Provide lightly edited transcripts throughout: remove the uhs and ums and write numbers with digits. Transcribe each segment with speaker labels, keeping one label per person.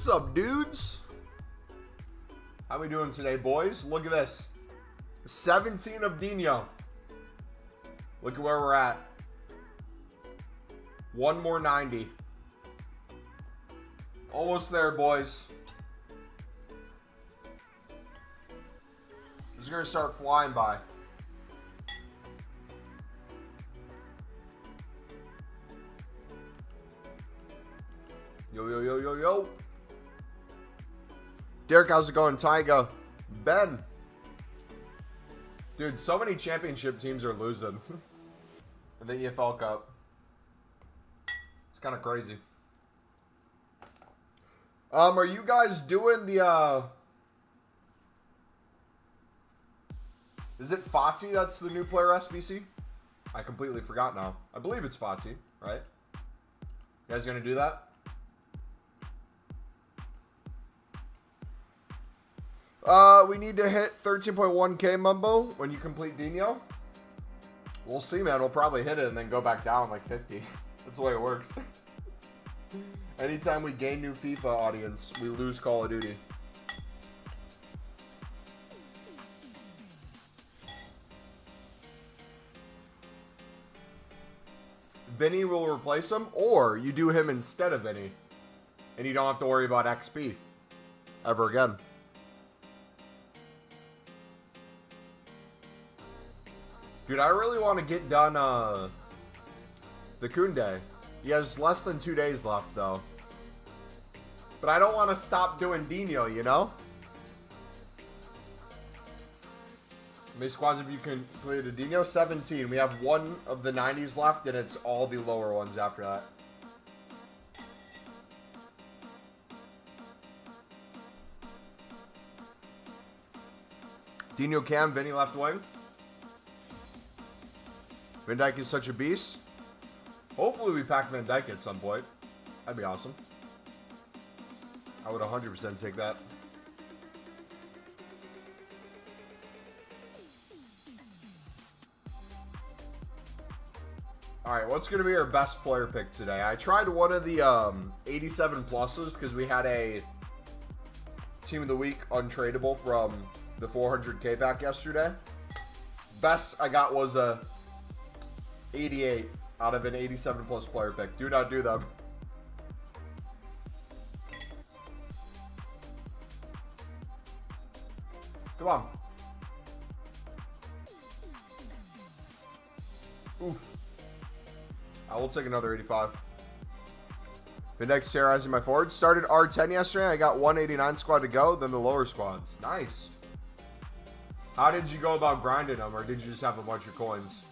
Speaker 1: What's up, dudes? How we doing today, boys? Look at this. 17 of Dino. Look at where we're at. One more 90. Almost there, boys. This is going to start flying by. Yo, yo, yo, yo, yo. Derek, how's it going? Tyga. Ben. Dude, so many championship teams are losing. In the EFL Cup. It's kind of crazy. Are you guys doing the, Is it Fati that's the new player SBC? I completely forgot now. I believe it's Fati, right? You guys gonna do that? We need to hit 13.1k mumbo when you complete Dino. We'll see, man. We'll probably hit it and then go back down like 50. That's the way it works. Anytime we gain new FIFA audience, we lose Call of Duty. Vinny will replace him, or you do him instead of Vinny. And you don't have to worry about XP ever again. Dude, I really want to get done the Koundé. He has less than 2 days left, though. But I don't want to stop doing Dino, you know? How many squads have you completed? Dino 17. We have one of the 90s left, and it's all the lower ones after that. Dino Cam, Vinny left wing. Van Dijk is such a beast. Hopefully we pack Van Dijk at some point. That'd be awesome. I would 100% take that. Alright, what's going to be our best player pick today? I tried one of the 87 pluses because we had a Team of the Week untradeable from the 400k pack yesterday. Best I got was a 88 out of an 87 plus player pick. Do not do them. Come on. Oof. I will take another 85. Van Dijk's terrorizing my forward. Started R10 yesterday. I got 189 squad to go. Then the lower squads. Nice. How did you go about grinding them? Or did you just have a bunch of coins?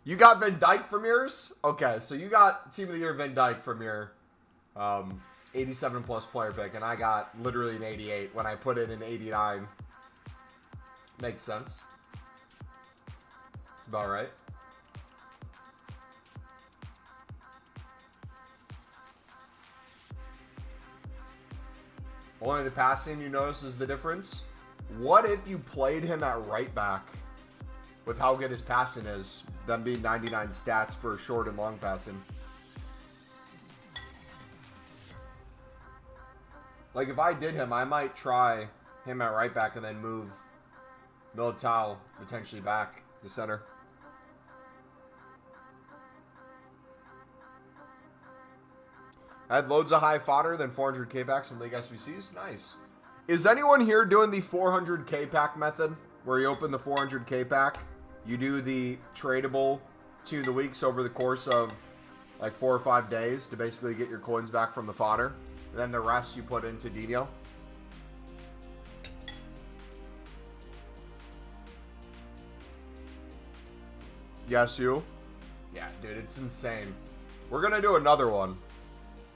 Speaker 1: You got Van Dijk from yours? Okay, so you got Team of the Year Van Dijk from your 87 plus player pick, and I got literally an 88 when I put in an 89. Makes sense. It's about right. Only the passing you notice is the difference. What if you played him at right back with how good his passing is? Them being 99 stats for short and long passing. Like, if I did him, I might try him at right back and then move Militao potentially back to center. I had loads of high fodder, then 400k packs and League SBCs. Nice. Is anyone here doing the 400k pack method? Where you open the 400k pack, you do the tradable Team of the Weeks over the course of like 4 or 5 days to basically get your coins back from the fodder. And then the rest you put into Dino. Yes, you? Yeah, dude, it's insane. We're going to do another one.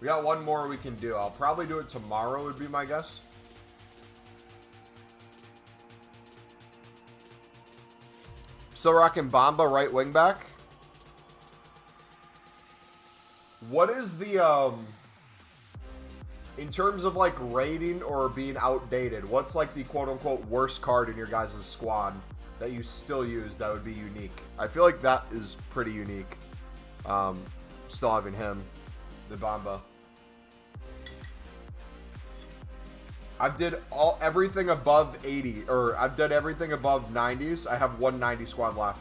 Speaker 1: We got one more we can do. I'll probably do it tomorrow would be my guess. Still rocking Bamba right wing back. What is the, in terms of like rating or being outdated, what's like the quote unquote worst card in your guys' squad that you still use that would be unique? I feel like that is pretty unique. Still having him. the Bamba. I've did everything above 80, or I've done everything above 90s. I have 190 squad left,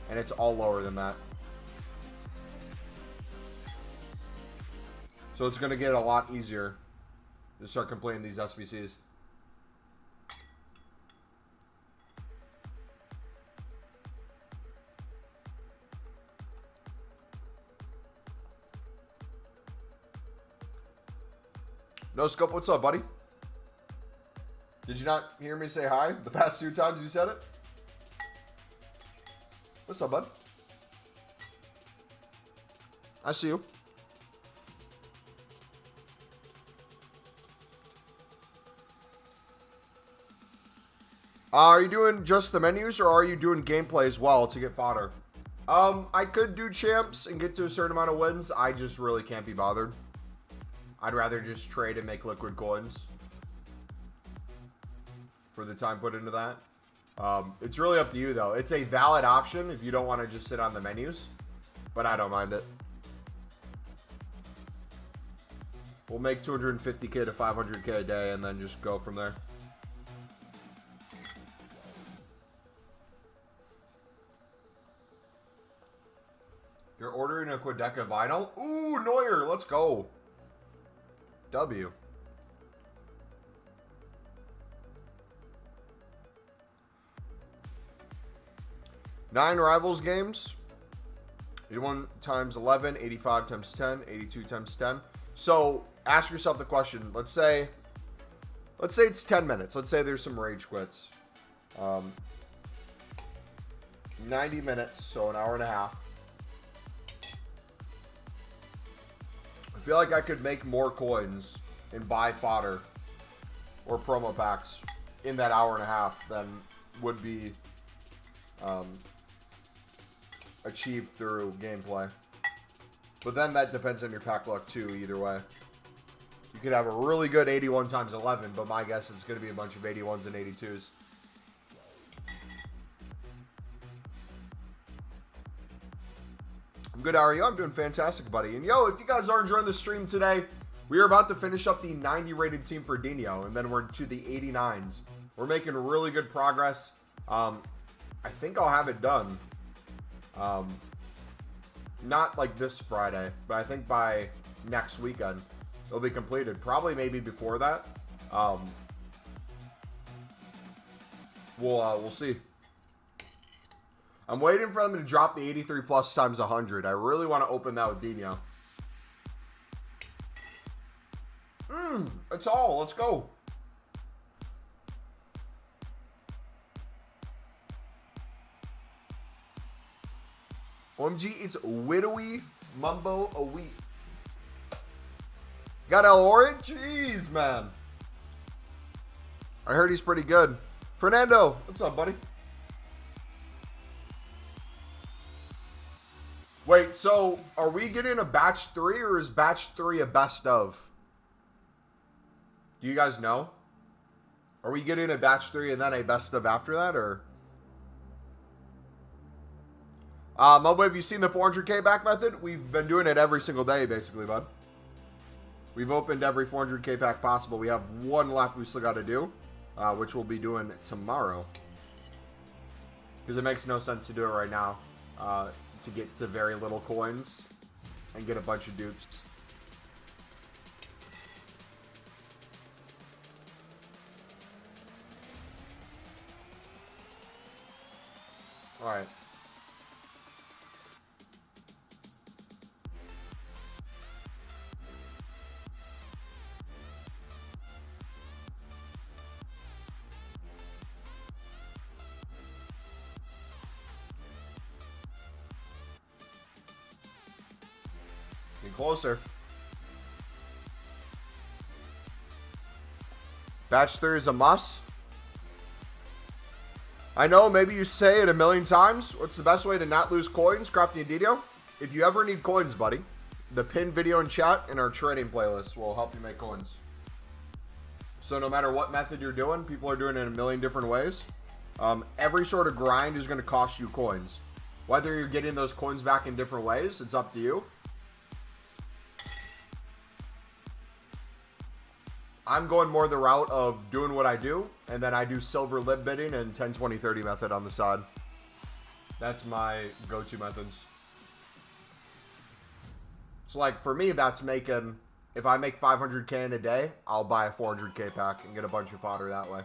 Speaker 1: and it's all lower than that. So it's going to get a lot easier to start completing these SBCs. No Scope, what's up, buddy? Did you not hear me say hi the past 2 times you said it? What's up, bud? I see you. Are you doing just the menus, or are you doing gameplay as well to get fodder? I could do champs and get to a certain amount of wins. I just really can't be bothered. I'd rather just trade and make liquid coins for the time put into that. It's really up to you, though. It's a valid option if you don't want to just sit on the menus, but I don't mind it. We'll make 250k to 500k a day and then just go from there. You're ordering a Quedeca vinyl? Ooh, Neuer, let's go. W. Nine Rivals games. 81 times 11, 85 times 10, 82 times 10. So ask yourself the question. Let's say it's 10 minutes. Let's say there's some rage quits. 90 minutes, so an hour and a half. I feel like I could make more coins and buy fodder or promo packs in that hour and a half than would be achieved through gameplay. But then that depends on your pack luck too, either way. You could have a really good 81 times 11, but my guess it's going to be a bunch of 81s and 82s. I'm good, how are you? I'm doing fantastic, buddy. And yo, if you guys are enjoying the stream today, we are about to finish up the 90 rated team for Dino, and then we're to the 89s. We're making really good progress. I think I'll have it done. Not like this Friday, but I think by next weekend it'll be completed. Probably maybe before that. We'll see. I'm waiting for them to drop the 83 plus times 100. I really want to open that with Dino. It's all. Let's go. OMG, it's widowy mumbo a week. Got El Ori? Jeez, man. I heard he's pretty good. Fernando, what's up, buddy? Wait, so are we getting a batch 3 or is batch 3 a best of? Do you guys know? Are we getting a batch 3 and then a best of after that, or? Mumbo, have you seen the 400k back method? We've been doing it every single day, basically, bud. We've opened every 400k pack possible. We have one left we still got to do, which we'll be doing tomorrow. Because it makes no sense to do it right now. To get to very little coins and get a bunch of dupes. All right. Closer. Batch 3 is a must. I know, maybe you say it a million times. What's the best way to not lose coins? Crafting a Dino? If you ever need coins, buddy, the pinned video in chat and our trading playlist will help you make coins. So no matter what method you're doing, people are doing it in a million different ways. Every sort of grind is going to cost you coins. Whether you're getting those coins back in different ways, it's up to you. I'm going more the route of doing what I do, and then I do silver lib bidding and 10, 20, 30 method on the side. That's my go-to methods. So, like, for me, that's making... If I make 500K in a day, I'll buy a 400K pack and get a bunch of fodder that way.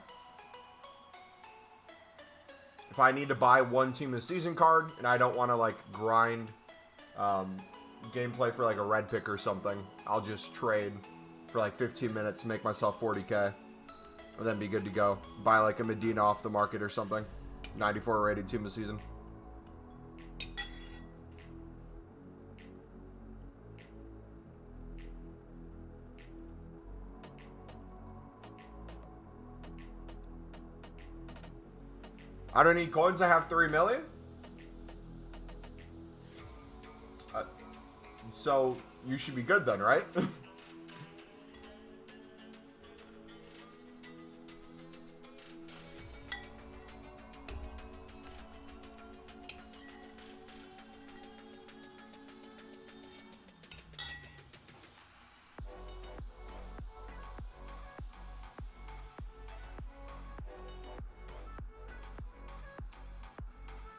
Speaker 1: If I need to buy one team of the season card, and I don't want to, like, grind gameplay for, like, a red pick or something, I'll just trade for, like, 15 minutes, make myself 40K, and then be good to go. Buy, like, a Medina off the market or something. 94 rated team of the season. I don't need coins. I have 3 million. So you should be good then, right?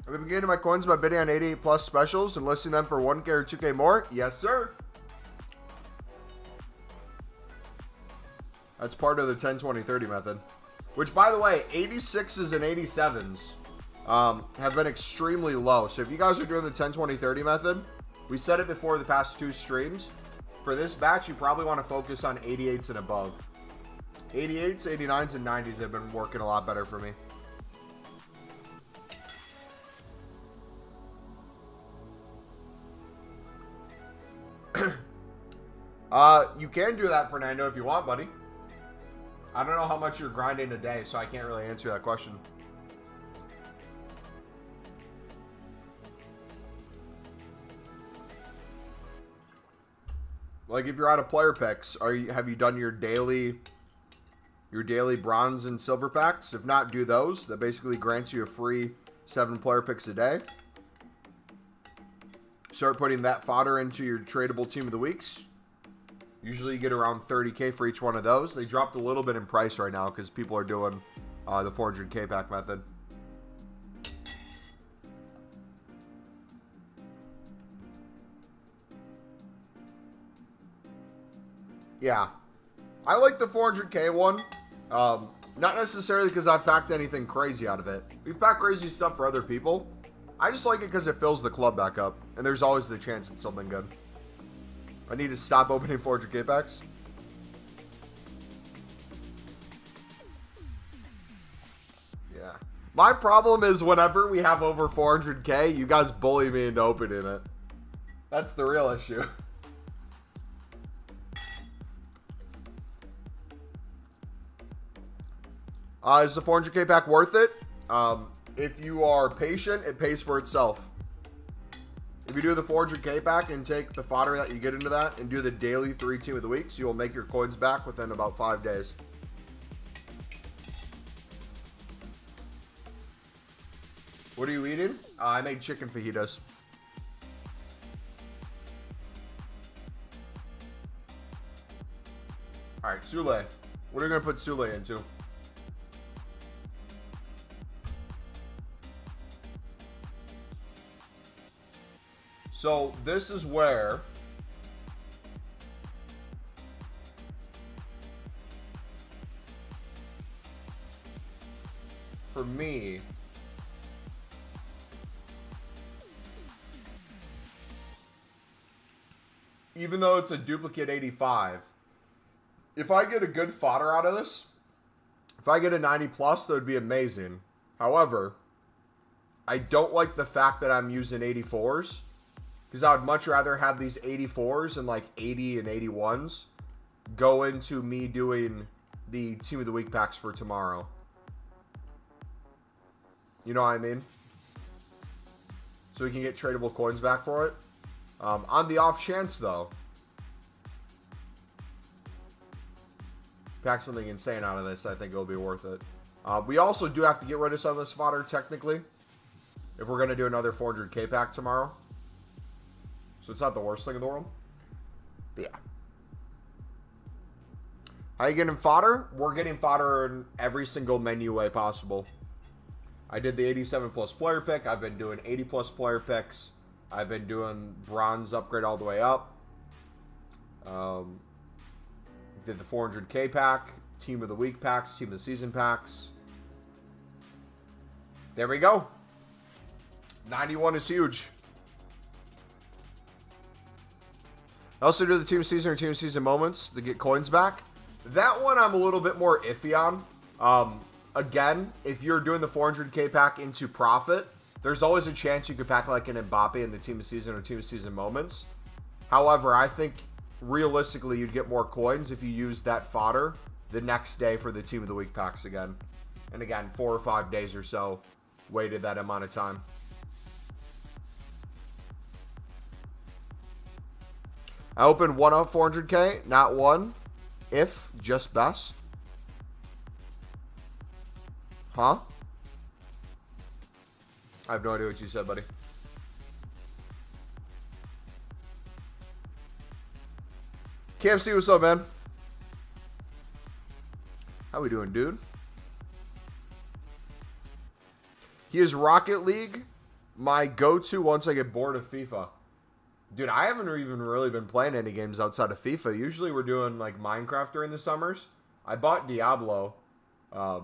Speaker 1: I've been getting my coins by bidding on 88 plus specials and listing them for 1K or 2K more. Yes, sir. That's part of the 10, 20, 30 method. Which, by the way, 86s and 87s have been extremely low. So if you guys are doing the 10, 20, 30 method, we said it before the past 2 streams. For this batch, you probably want to focus on 88s and above. 88s, 89s, and 90s have been working a lot better for me. You can do that, Fernando, if you want, buddy. I don't know how much you're grinding a day, so I can't really answer that question. Like, if you're out of player picks, have you done your daily bronze and silver packs? If not, do those. That basically grants you a free 7 player picks a day. Start putting that fodder into your tradable team of the weeks. Usually you get around 30K for each one of those. They dropped a little bit in price right now because people are doing the 400K pack method. Yeah. I like the 400K one. Not necessarily because I've packed anything crazy out of it. We've packed crazy stuff for other people. I just like it because it fills the club back up. And there's always the chance it's something good. I need to stop opening 400K packs. Yeah. My problem is whenever we have over 400K, you guys bully me into opening it. That's the real issue. Is the 400K pack worth it? If you are patient, it pays for itself. If you do the 400K pack and take the fodder that you get into that and do the daily 3 team of the weeks, you will make your coins back within about 5 days. What are you eating? I made chicken fajitas. Alright, Sule. What are you going to put Sule into? So this is where for me even though it's a duplicate 85, if I get a good fodder out of this, if I get a 90 plus, that would be amazing. However, I don't like the fact that I'm using 84s. Because I would much rather have these 84s and like 80 and 81s go into me doing the Team of the Week packs for tomorrow. You know what I mean? So we can get tradable coins back for it. On the off chance, though, pack something insane out of this, I think it'll be worth it. We also do have to get rid of some of this fodder, technically, if we're going to do another 400K pack tomorrow. So it's not the worst thing in the world. But yeah. How you getting fodder? We're getting fodder in every single menu way possible. I did the 87 plus player pick. I've been doing 80 plus player picks. I've been doing bronze upgrade all the way up. Did the 400k pack, team of the week packs, team of the season packs. There we go. 91 is huge. I also do the team of season or team of season moments to get coins back. That one I'm a little bit more iffy on. Again, if you're doing the 400k pack into profit, there's always a chance you could pack like an Mbappe in the team of season or team of season moments. However, I think realistically you'd get more coins if you use that fodder the next day for the team of the week packs again. And again, 4 or 5 days or so waited that amount of time. I opened one of 400k, not one. If, just best. Huh? I have no idea what you said, buddy. KFC, what's up, man? How we doing, dude? He is Rocket League, my go-to once I get bored of FIFA. Dude, I haven't even really been playing any games outside of FIFA. Usually we're doing like Minecraft during the summers. I bought Diablo because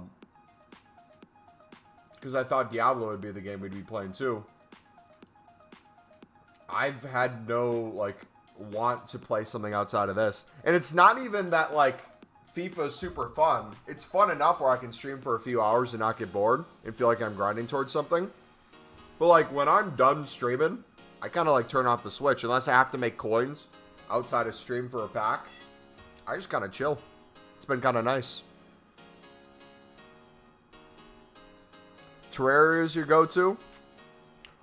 Speaker 1: I thought Diablo would be the game we'd be playing too. I've had no like want to play something outside of this. And it's not even that like FIFA is super fun. It's fun enough where I can stream for a few hours and not get bored and feel like I'm grinding towards something. But like when I'm done streaming, I kind of like turn off the switch. Unless I have to make coins outside of stream for a pack, I just kind of chill. It's been kind of nice. Terraria is your go-to.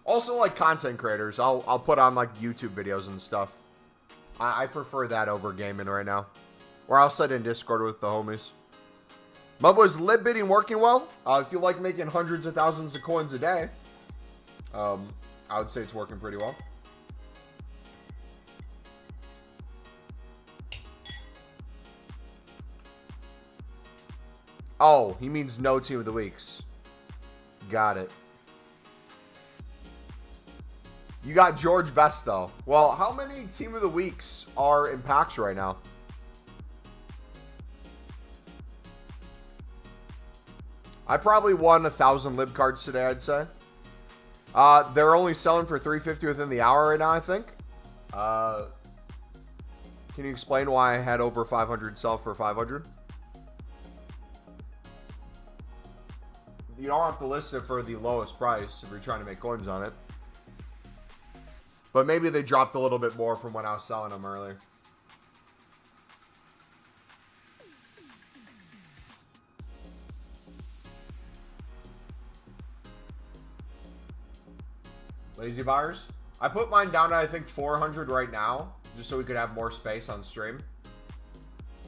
Speaker 1: Also like content creators. I'll put on like YouTube videos and stuff. I prefer that over gaming right now. Or I'll sit in Discord with the homies. Mumbo, is lib bidding working well? If you like making hundreds of thousands of coins a day, I would say it's working pretty well. Oh, he means no team of the weeks. Got it. You got George Best, though. Well, how many team of the weeks are in packs right now? I probably won 1,000 lib cards today, I'd say. They're only selling for $350 within the hour right now, I think. Can you explain why I had over 500 sell for 500? You don't have to list it for the lowest price if you're trying to make coins on it. But maybe they dropped a little bit more from when I was selling them earlier. Lazy buyers. I put mine down to I think 400 right now, just so we could have more space on stream.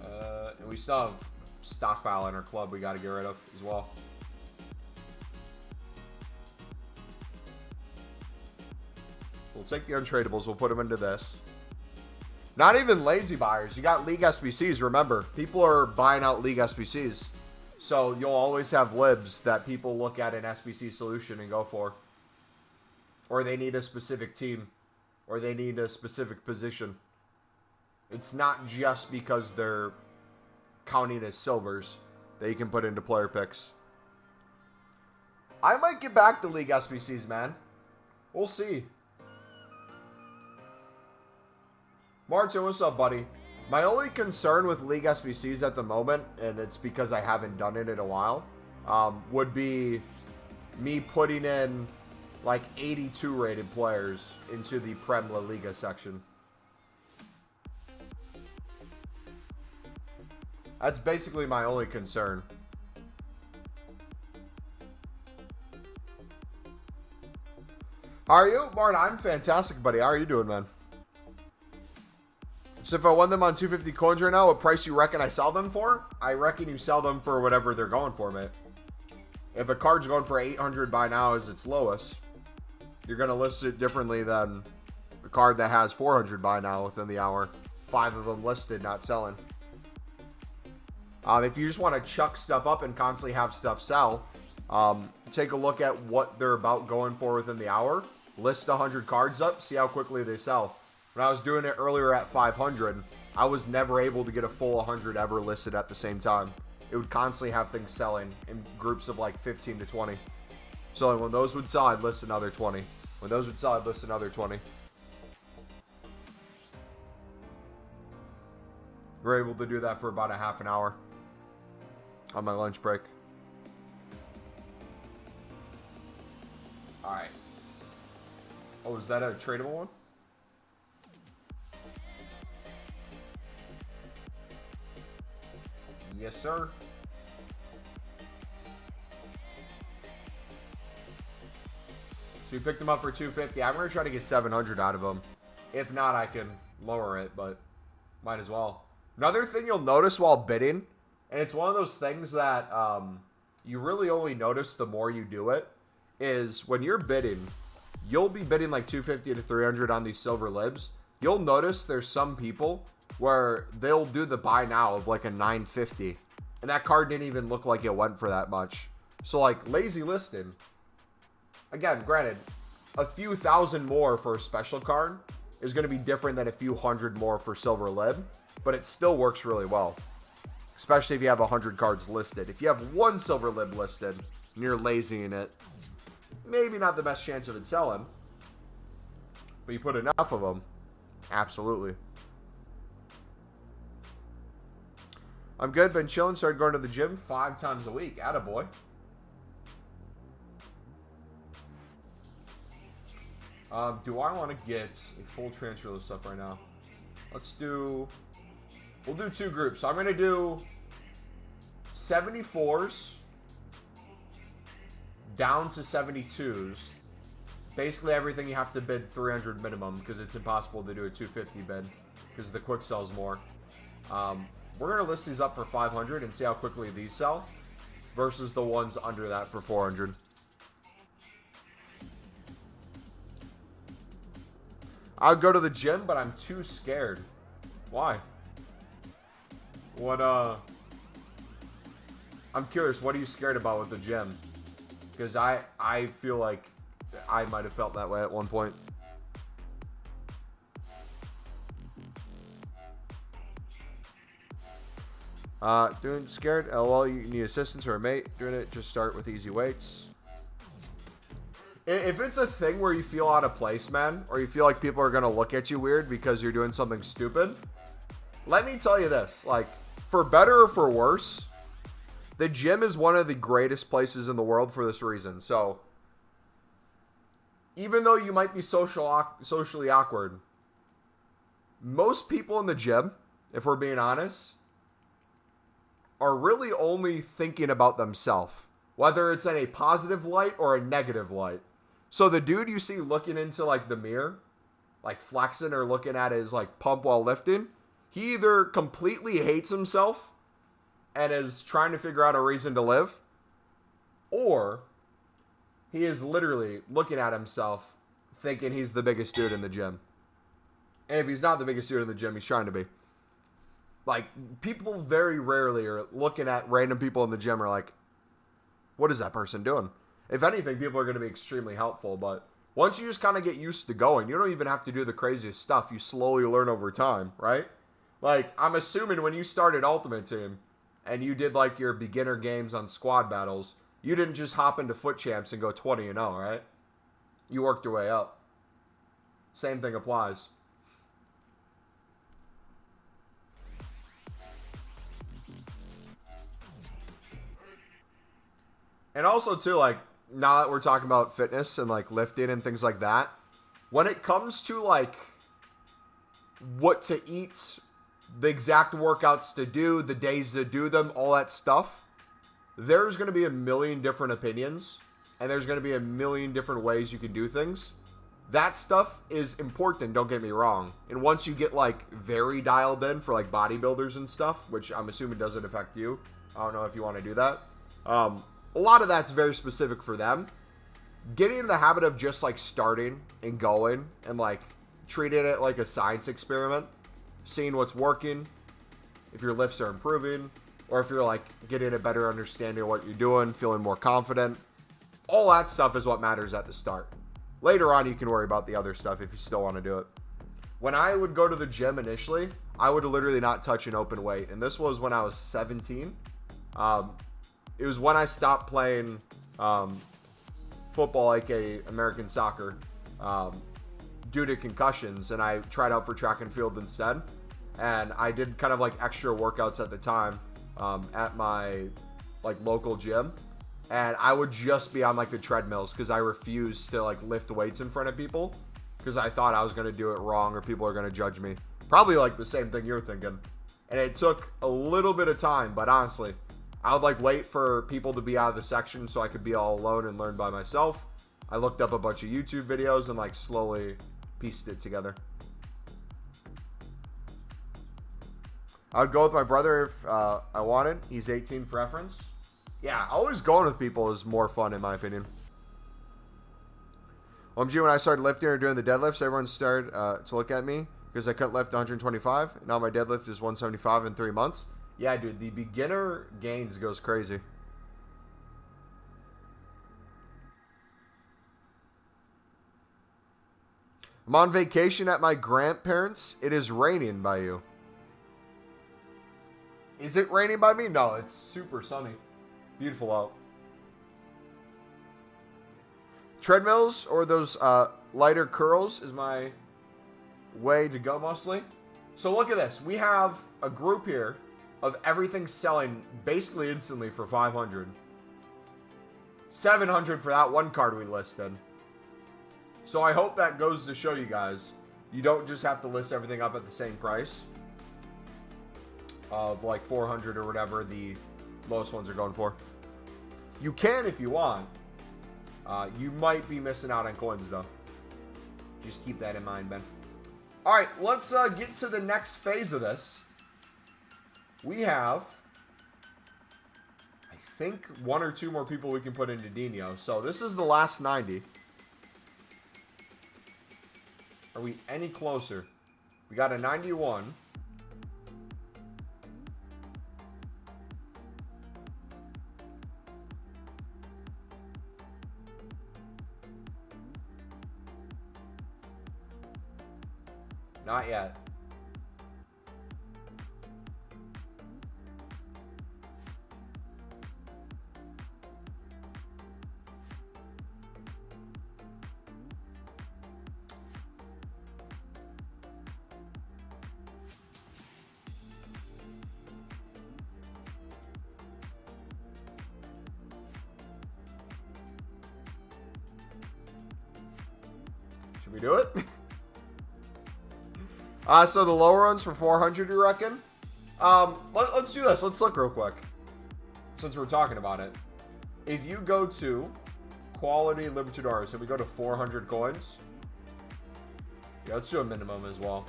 Speaker 1: And we still have stockpile in our club we got to get rid of as well. We'll take the untradables. We'll put them into this. Not even lazy buyers. You got League SBCs. Remember, people are buying out League SBCs. So you'll always have libs that people look at an SBC solution and go for. Or they need a specific team. Or they need a specific position. It's not just because they're counting as silvers that you can put into player picks. I might get back to League SBCs, man. We'll see. Martin, what's up, buddy? My only concern with League SBCs at the moment, and it's because I haven't done it in a while, would be me putting in like 82 rated players into the Prem La Liga section. That's basically my only concern. How are you? Martin, I'm fantastic, buddy. How are you doing, man? So if I won them on 250 coins right now, what price you reckon I sell them for? I reckon you sell them for whatever they're going for, mate. If a card's going for 800 by now as its lowest, you're going to list it differently than a card that has 400 by now within the hour. 5 of them listed, not selling. If you just want to chuck stuff up and constantly have stuff sell, take a look at what they're about going for within the hour. List 100 cards up, see how quickly they sell. When I was doing it earlier at 500, I was never able to get a full 100 ever listed at the same time. It would constantly have things selling in groups of like 15 to 20. So when those would sell, I'd list another 20. When those would sell, I'd list another 20. We're able to do that for about a half an hour on my lunch break. Alright. Oh, is that a tradable one? Yes, sir. So you picked them up for 250. I'm going to try to get 700 out of them. If not, I can lower it, but might as well. Another thing you'll notice while bidding, and it's one of those things that you really only notice the more you do it, is when you're bidding, you'll be bidding like 250 to 300 on these silver libs. You'll notice there's some people where they'll do the buy now of like a 950, and that card didn't even look like it went for that much. So like lazy listing, again, granted, a few thousand more for a special card is going to be different than a few hundred more for silver lib, but it still works really well, especially if you have 100 cards listed. If you have one silver lib listed and you're lazy in it, maybe not the best chance of it selling, but you put enough of them, absolutely. I'm good, been chilling, started going to the gym 5 times a week. Attaboy. Do I want to get a full transfer list up right now? We'll do 2 groups. So I'm going to do 74s down to 72s. Basically everything you have to bid 300 minimum because it's impossible to do a 250 bid because the quick sells more. We're going to list these up for 500 and see how quickly these sell versus the ones under that for 400. I'll go to the gym, but I'm too scared. Why? I'm curious, what are you scared about with the gym? Because I feel like I might have felt that way at one point. Doing scared? LOL, you need assistance or a mate. Doing it, just start with easy weights. If it's a thing where you feel out of place, man, or you feel like people are going to look at you weird because you're doing something stupid, let me tell you this. Like, for better or for worse, the gym is one of the greatest places in the world for this reason. So, even though you might be socially awkward, most people in the gym, if we're being honest, are really only thinking about themselves, whether it's in a positive light or a negative light. So the dude you see looking into like the mirror, like flexing or looking at his like pump while lifting, he either completely hates himself and is trying to figure out a reason to live, or he is literally looking at himself thinking he's the biggest dude in the gym. And if he's not the biggest dude in the gym, he's trying to be. Like, people very rarely are looking at random people in the gym are like, what is that person doing? If anything, people are going to be extremely helpful. But once you just kind of get used to going, you don't even have to do the craziest stuff. You slowly learn over time, right? Like, I'm assuming when you started Ultimate Team and you did like your beginner games on squad battles, you didn't just hop into Foot Champs and go 20-0, right? You worked your way up. Same thing applies. And also, too, like, now that we're talking about fitness and, like, lifting and things like that, when it comes to, like, what to eat, the exact workouts to do, the days to do them, all that stuff, there's going to be a million different opinions, and there's going to be a million different ways you can do things. That stuff is important, don't get me wrong. And once you get, like, very dialed in for, like, bodybuilders and stuff, which I'm assuming doesn't affect you. I don't know if you want to do that. A lot of that's very specific for them. Getting in the habit of just like starting and going and like treating it like a science experiment, seeing what's working, if your lifts are improving, or if you're like getting a better understanding of what you're doing, feeling more confident. All that stuff is what matters at the start. Later on, you can worry about the other stuff if you still want to do it. When I would go to the gym initially, I would literally not touch an open weight. And this was when I was 17. It was when I stopped playing football, aka American soccer, due to concussions. And I tried out for track and field instead. And I did kind of like extra workouts at the time at my like local gym. And I would just be on like the treadmills because I refused to like lift weights in front of people because I thought I was going to do it wrong or people are going to judge me. Probably like the same thing you're thinking. And it took a little bit of time, but honestly, I would like wait for people to be out of the section so I could be all alone and learn by myself. I looked up a bunch of YouTube videos and like slowly pieced it together. I would go with my brother if I wanted. He's 18 for reference. Yeah, always going with people is more fun in my opinion. OMG, when I started lifting or doing the deadlifts, everyone started to look at me because I couldn't lift 125. Now my deadlift is 175 in 3 months. Yeah, dude, the beginner gains goes crazy. I'm on vacation at my grandparents'. It is raining by you. Is it raining by me? No, it's super sunny. Beautiful out. Treadmills or those lighter curls is my way to go mostly. So look at this. We have a group here of everything selling basically instantly for 500. 700 for that one card we listed. So I hope that goes to show you guys, you don't just have to list everything up at the same price of like 400 or whatever the lowest ones are going for. You can if you want. You might be missing out on coins though. Just keep that in mind, Ben. Alright, let's get to the next phase of this. We have, I think, 1 or 2 more people we can put into Dino. So this is the last 90. Are we any closer? We got a 91. Not yet. Should we do it? So the lower ones for 400, you reckon? Let's do this. Let's look real quick. Since we're talking about it. If you go to Quality Libertadores, and we go to 400 coins. Yeah, let's do a minimum as well.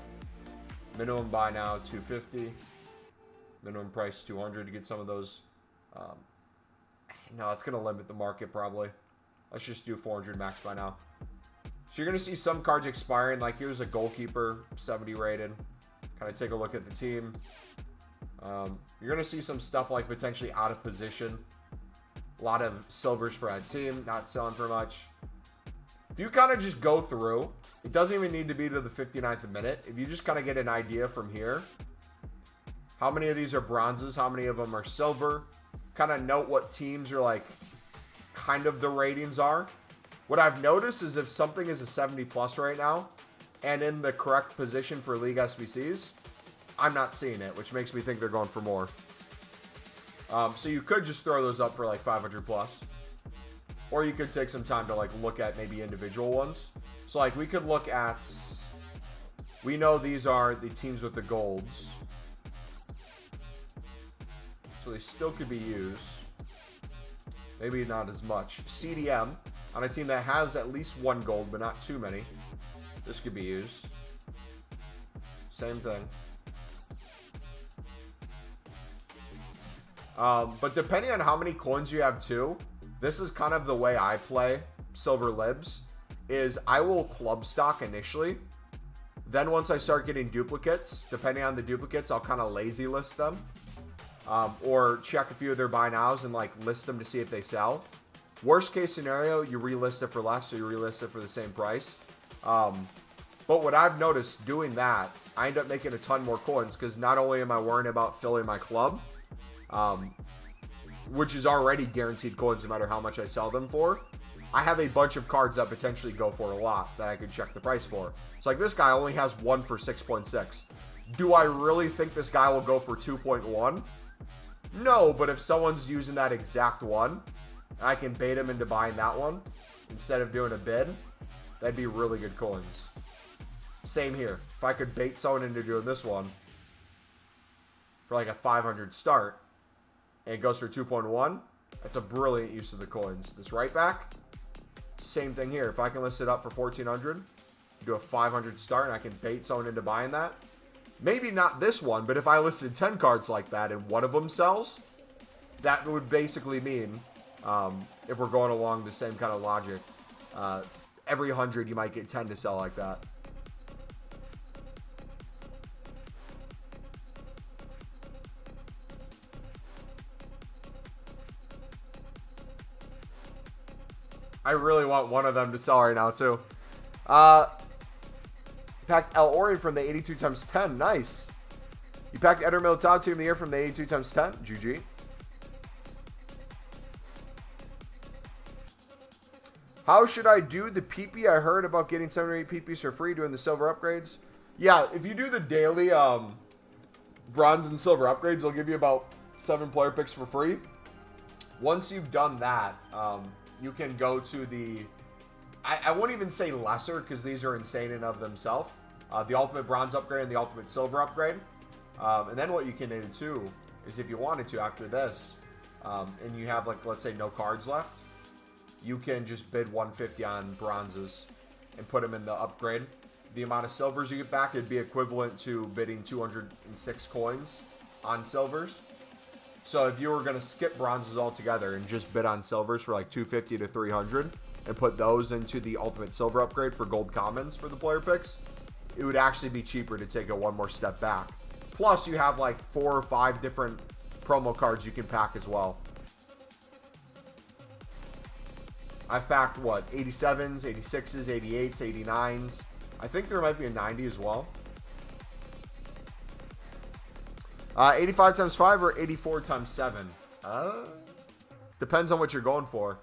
Speaker 1: Minimum buy now, 250. Minimum price, 200 to get some of those. No, it's going to limit the market probably. Let's just do 400 max buy now. So you're going to see some cards expiring. Like here's a goalkeeper, 70 rated. Kind of take a look at the team. You're going to see some stuff like potentially out of position. A lot of silvers for that team. Not selling for much. If you kind of just go through, it doesn't even need to be to the 59th minute. If you just kind of get an idea from here. How many of these are bronzes? How many of them are silver? Kind of note what teams are like, kind of the ratings are. What I've noticed is if something is a 70 plus right now and in the correct position for League SBCs, I'm not seeing it, which makes me think they're going for more. So you could just throw those up for like 500 plus. Or you could take some time to like look at maybe individual ones. So like we could look at, we know these are the teams with the golds. So they still could be used. Maybe not as much. CDM. On a team that has at least 1 gold, but not too many. This could be used. Same thing. But depending on how many coins you have too, this is kind of the way I play Silver Libs, is I will club stock initially. Then once I start getting duplicates, depending on the duplicates, I'll kind of lazy list them. or check a few of their buy nows and like list them to see if they sell. Worst case scenario, you relist it for less, so you relist it for the same price. But what I've noticed doing that, I end up making a ton more coins because not only am I worrying about filling my club, which is already guaranteed coins no matter how much I sell them for, I have a bunch of cards that potentially go for a lot that I could check the price for. So like this guy only has one for 6.6. Do I really think this guy will go for 2.1? No, but if someone's using that exact one, I can bait him into buying that one instead of doing a bid. That'd be really good coins. Same here. If I could bait someone into doing this one for like a 500 start and it goes for 2.1, that's a brilliant use of the coins. This right back, same thing here. If I can list it up for 1,400, do a 500 start and I can bait someone into buying that. Maybe not this one, but if I listed 10 cards like that and one of them sells, that would basically mean, if we're going along the same kind of logic, every 100 you might get 10 to sell like that. I really want one of them to sell right now too. Packed El Orion from the 82 times 10. Nice. You packed Eder Militao Team of the Year from the 82 times 10. GG. How should I do the PP? I heard about getting 7 or 8 PPs for free doing the silver upgrades. Yeah, if you do the daily bronze and silver upgrades, they'll give you about 7 player picks for free. Once you've done that, you can go to the... I wouldn't even say lesser because these are insane in of themselves. The ultimate bronze upgrade and the ultimate silver upgrade. And then what you can do too is if you wanted to after this, and you have like, let's say no cards left, you can just bid 150 on bronzes and put them in the upgrade. The amount of silvers you get back, it'd be equivalent to bidding 206 coins on silvers. So if you were going to skip bronzes altogether and just bid on silvers for like 250 to 300 and put those into the ultimate silver upgrade for gold commons for the player picks, it would actually be cheaper to take it one more step back. Plus you have like 4 or 5 different promo cards you can pack as well. I've packed what, 87s, 86s, 88s, 89s. I think there might be a 90 as well. 85 times 5 or 84 times 7? Depends on what you're going for.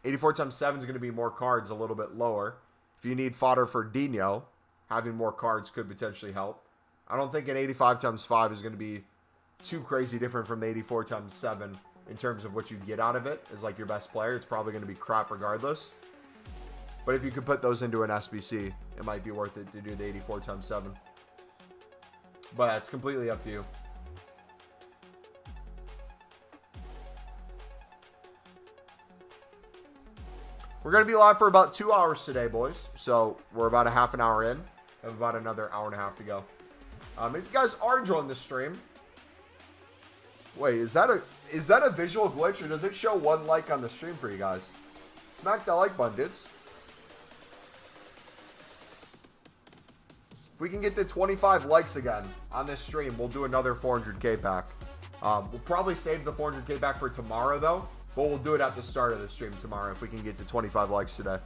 Speaker 1: 84 times 7 is going to be more cards, a little bit lower. If you need fodder for Dino, having more cards could potentially help. I don't think an 85 times 5 is going to be too crazy different from the 84 times 7 in terms of what you get out of it as like your best player. It's probably going to be crap regardless. But if you could put those into an SBC, it might be worth it to do the 84 times 7. But it's completely up to you. We're going to be live for about 2 hours today, boys. So we're about a half an hour in. We have about another hour and a half to go. If you guys are enjoying this stream, wait, is that a visual glitch or does it show 1 like on the stream for you guys? Smack that like button, dudes. If we can get to 25 likes again on this stream, we'll do another 400k pack. We'll probably save the 400k pack for tomorrow though, but we'll do it at the start of the stream tomorrow if we can get to 25 likes today.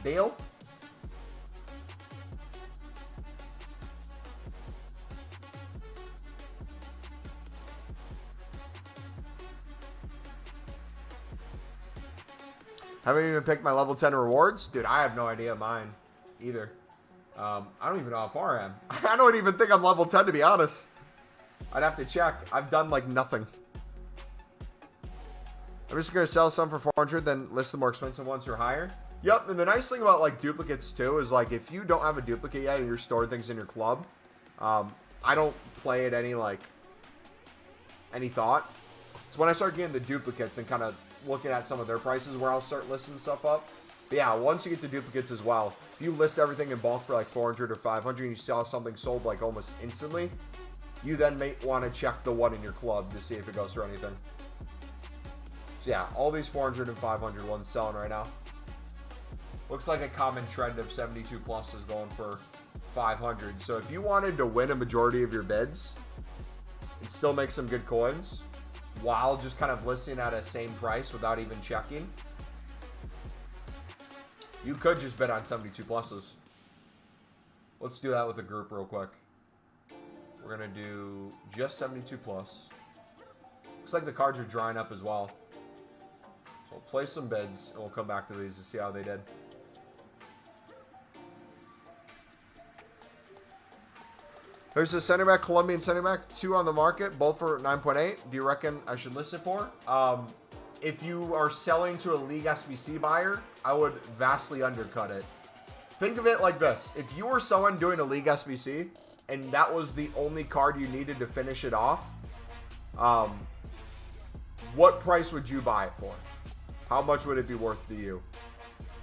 Speaker 1: Deal? Haven't even picked my level 10 rewards? Dude, I have no idea mine either. I don't even know how far I am. I don't even think I'm level 10 to be honest. I'd have to check. I've done like nothing. I'm just going to sell some for 400, then list the more expensive ones for higher. Yep, and the nice thing about like duplicates too is like if you don't have a duplicate yet and you're storing things in your club, I don't play it any thought. It's when I start getting the duplicates and kind of looking at some of their prices where I'll start listing stuff up. But yeah, once you get the duplicates as well, if you list everything in bulk for like 400 or 500 and you saw something sold like almost instantly, you then may want to check the one in your club to see if it goes for anything. So yeah, all these 400 and 500 ones selling right now. Looks like a common trend of 72 plus is going for 500. So if you wanted to win a majority of your bids, and still make some good coins while just kind of listing at a same price without even checking. You could just bid on 72 pluses. Let's do that with a group real quick. We're going to do just 72 plus. Looks like the cards are drying up as well. So we'll place some bids, and we'll come back to these to see how they did. There's a center back, Colombian center back, 2 on the market, both for 9.8. Do you reckon I should list it for? If you are selling to a League SBC buyer, I would vastly undercut it. Think of it like this. If you were someone doing a League SBC, and that was the only card you needed to finish it off, what price would you buy it for? How much would it be worth to you?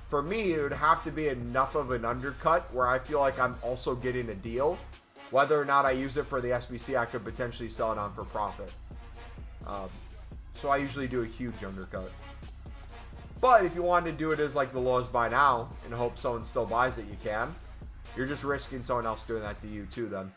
Speaker 1: For me, it would have to be enough of an undercut where I feel like I'm also getting a deal. Whether or not I use it for the SBC, I could potentially sell it on for profit. So I usually do a huge undercut. But if you wanted to do it as like the lowest buy now and hope someone still buys it, you can. You're just risking someone else doing that to you too then.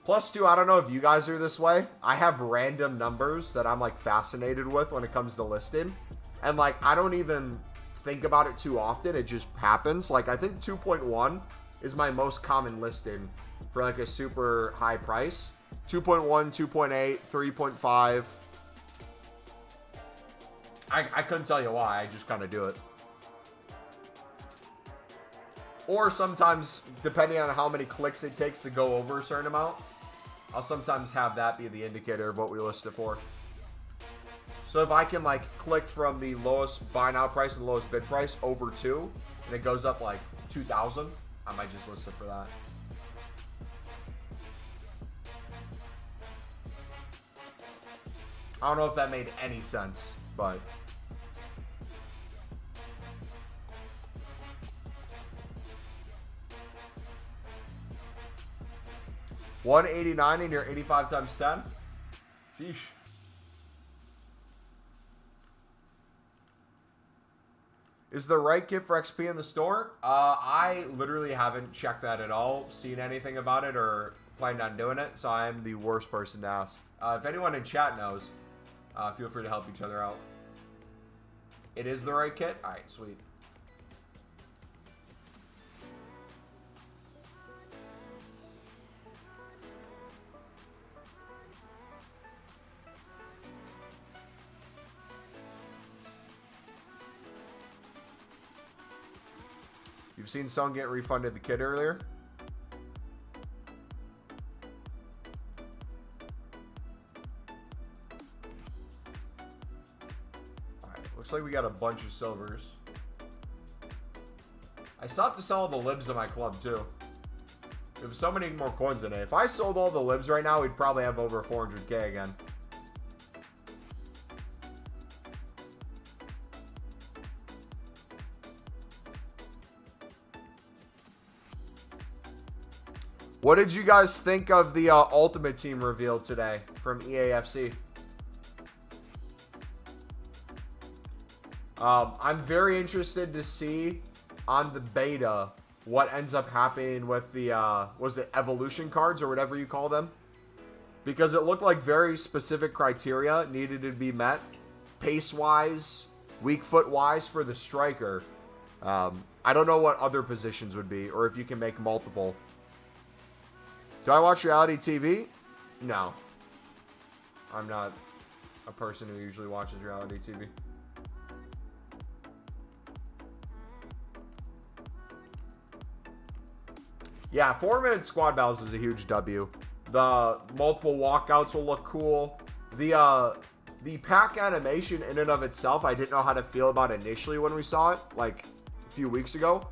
Speaker 1: +2, I don't know if you guys are this way. I have random numbers that I'm like fascinated with when it comes to listing. And like, I don't even think about it too often. It just happens. Like, I think 2.1 is my most common listing for like a super high price. 2.1, 2.8, 3.5. I couldn't tell you why. I just kind of do it. Or sometimes, depending on how many clicks it takes to go over a certain amount, I'll sometimes have that be the indicator of what we list it for. So if I can like click from the lowest buy now price and the lowest bid price over 2, and it goes up like 2,000, I might just list it for that. I don't know if that made any sense, but $189 in your 85 times 10. Sheesh. Is the right kit for XP in the store? I literally haven't checked that at all, seen anything about it, or planned on doing it, so I'm the worst person to ask. If anyone in chat knows, feel free to help each other out. It is the right kit? Alright, sweet. You've seen someone get refunded the kit earlier? Alright, looks like we got a bunch of silvers. I still have to sell all the libs in my club too. There's so many more coins in it. If I sold all the libs right now, we'd probably have over 400k again. What did you guys think of the Ultimate Team reveal today from EAFC? I'm very interested to see on the beta what ends up happening with the, was it evolution cards or whatever you call them? Because it looked like very specific criteria needed to be met. Pace-wise, weak foot-wise for the striker. I don't know what other positions would be, or if you can make multiple. Do I watch reality TV? No. I'm not a person who usually watches reality TV. Yeah, 4-minute squad battles is a huge W. The multiple walkouts will look cool. The pack animation in and of itself, I didn't know how to feel about initially when we saw it, like a few weeks ago.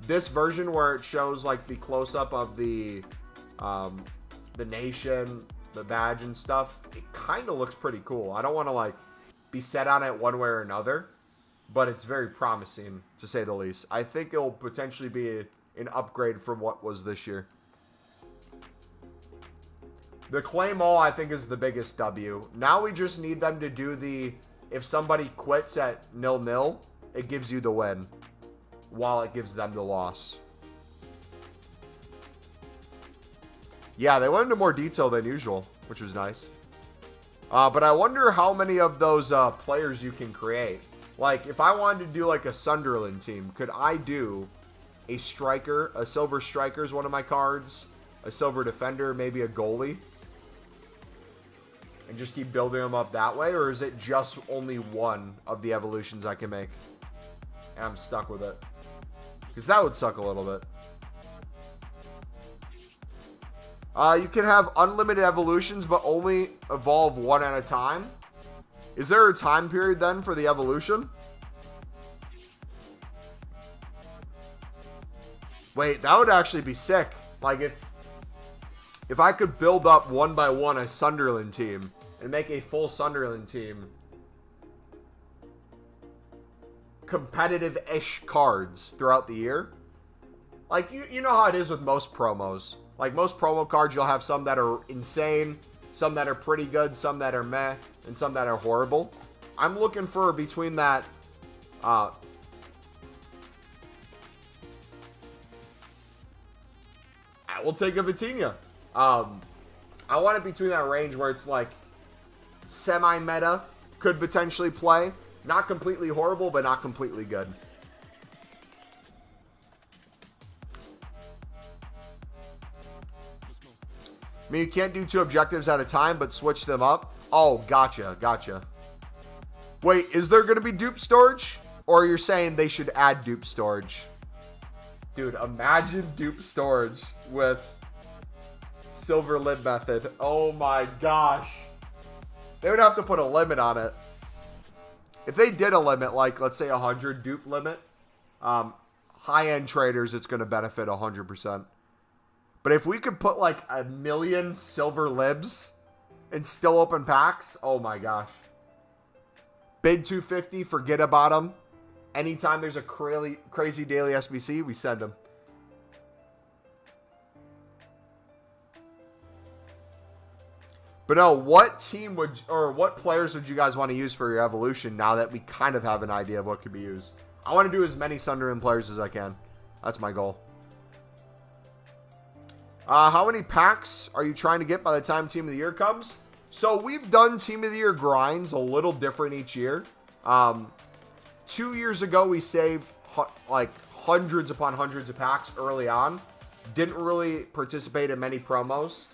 Speaker 1: This version where it shows like the close-up of the nation, the badge and stuff, it kind of looks pretty cool. I don't want to like be set on it one way or another, but it's very promising to say the least. I think it'll potentially be an upgrade from what was this year. The claim all I think is the biggest W. Now we just need them to do the, if somebody quits at 0-0, it gives you the win while it gives them the loss. Yeah, they went into more detail than usual, which was nice. But I wonder how many of those players you can create. Like, if I wanted to do like a Sunderland team, could I do a striker? A silver striker is one of my cards. A silver defender, maybe a goalie. And just keep building them up that way? Or is it just only one of the evolutions I can make? And I'm stuck with it. Because that would suck a little bit. You can have unlimited evolutions, but only evolve one at a time. Is there a time period then for the evolution? Wait, that would actually be sick. Like if I could build up one by one a Sunderland team and make a full Sunderland team, competitive-ish cards throughout the year. Like, you know how it is with most promos. Like, most promo cards, you'll have some that are insane, some that are pretty good, some that are meh, and some that are horrible. I'm looking for between that, I will take a Vitinha. I want it between that range where it's like semi-meta, could potentially play. Not completely horrible, but not completely good. I mean, you can't do 2 objectives at a time, but switch them up. Oh, gotcha. Wait, is there going to be dupe storage? Or you're saying they should add dupe storage? Dude, imagine dupe storage with silver lid method. Oh my gosh. They would have to put a limit on it. If they did a limit, like, let's say 100 dupe limit, high-end traders, it's going to benefit 100%. But if we could put like 1 million silver libs and still open packs, oh my gosh. Bid 250, forget about them. Anytime there's a crazy daily SBC, we send them. But no, what team would, or what players would you guys want to use for your evolution now that we kind of have an idea of what could be used? I want to do as many Sunderland players as I can. That's my goal. How many packs are you trying to get by the time Team of the Year comes? So we've done Team of the Year grinds a little different each year. 2 years ago, we saved like hundreds upon hundreds of packs early on. Didn't really participate in many promos.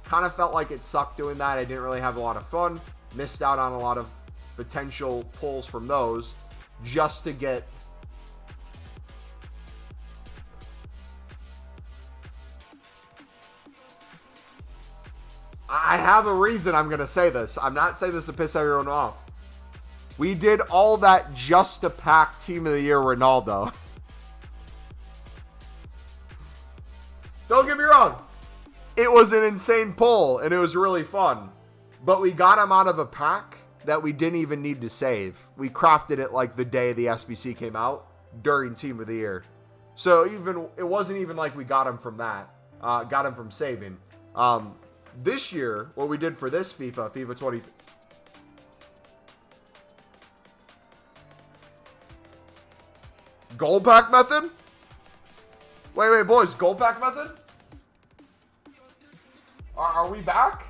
Speaker 1: Kind of felt like it sucked doing that. I didn't really have a lot of fun. Missed out on a lot of potential pulls from those just to get... I have a reason I'm going to say this. I'm not saying this to piss everyone off. We did all that just to pack Team of the Year Ronaldo. Don't get me wrong. It was an insane pull, and it was really fun. But we got him out of a pack that we didn't even need to save. We crafted it like the day the SBC came out during Team of the Year. So it wasn't even like we got him from that. Got him from saving. This year, what we did for this FIFA 20... Gold pack method? Wait, boys. Gold pack method? Are we back?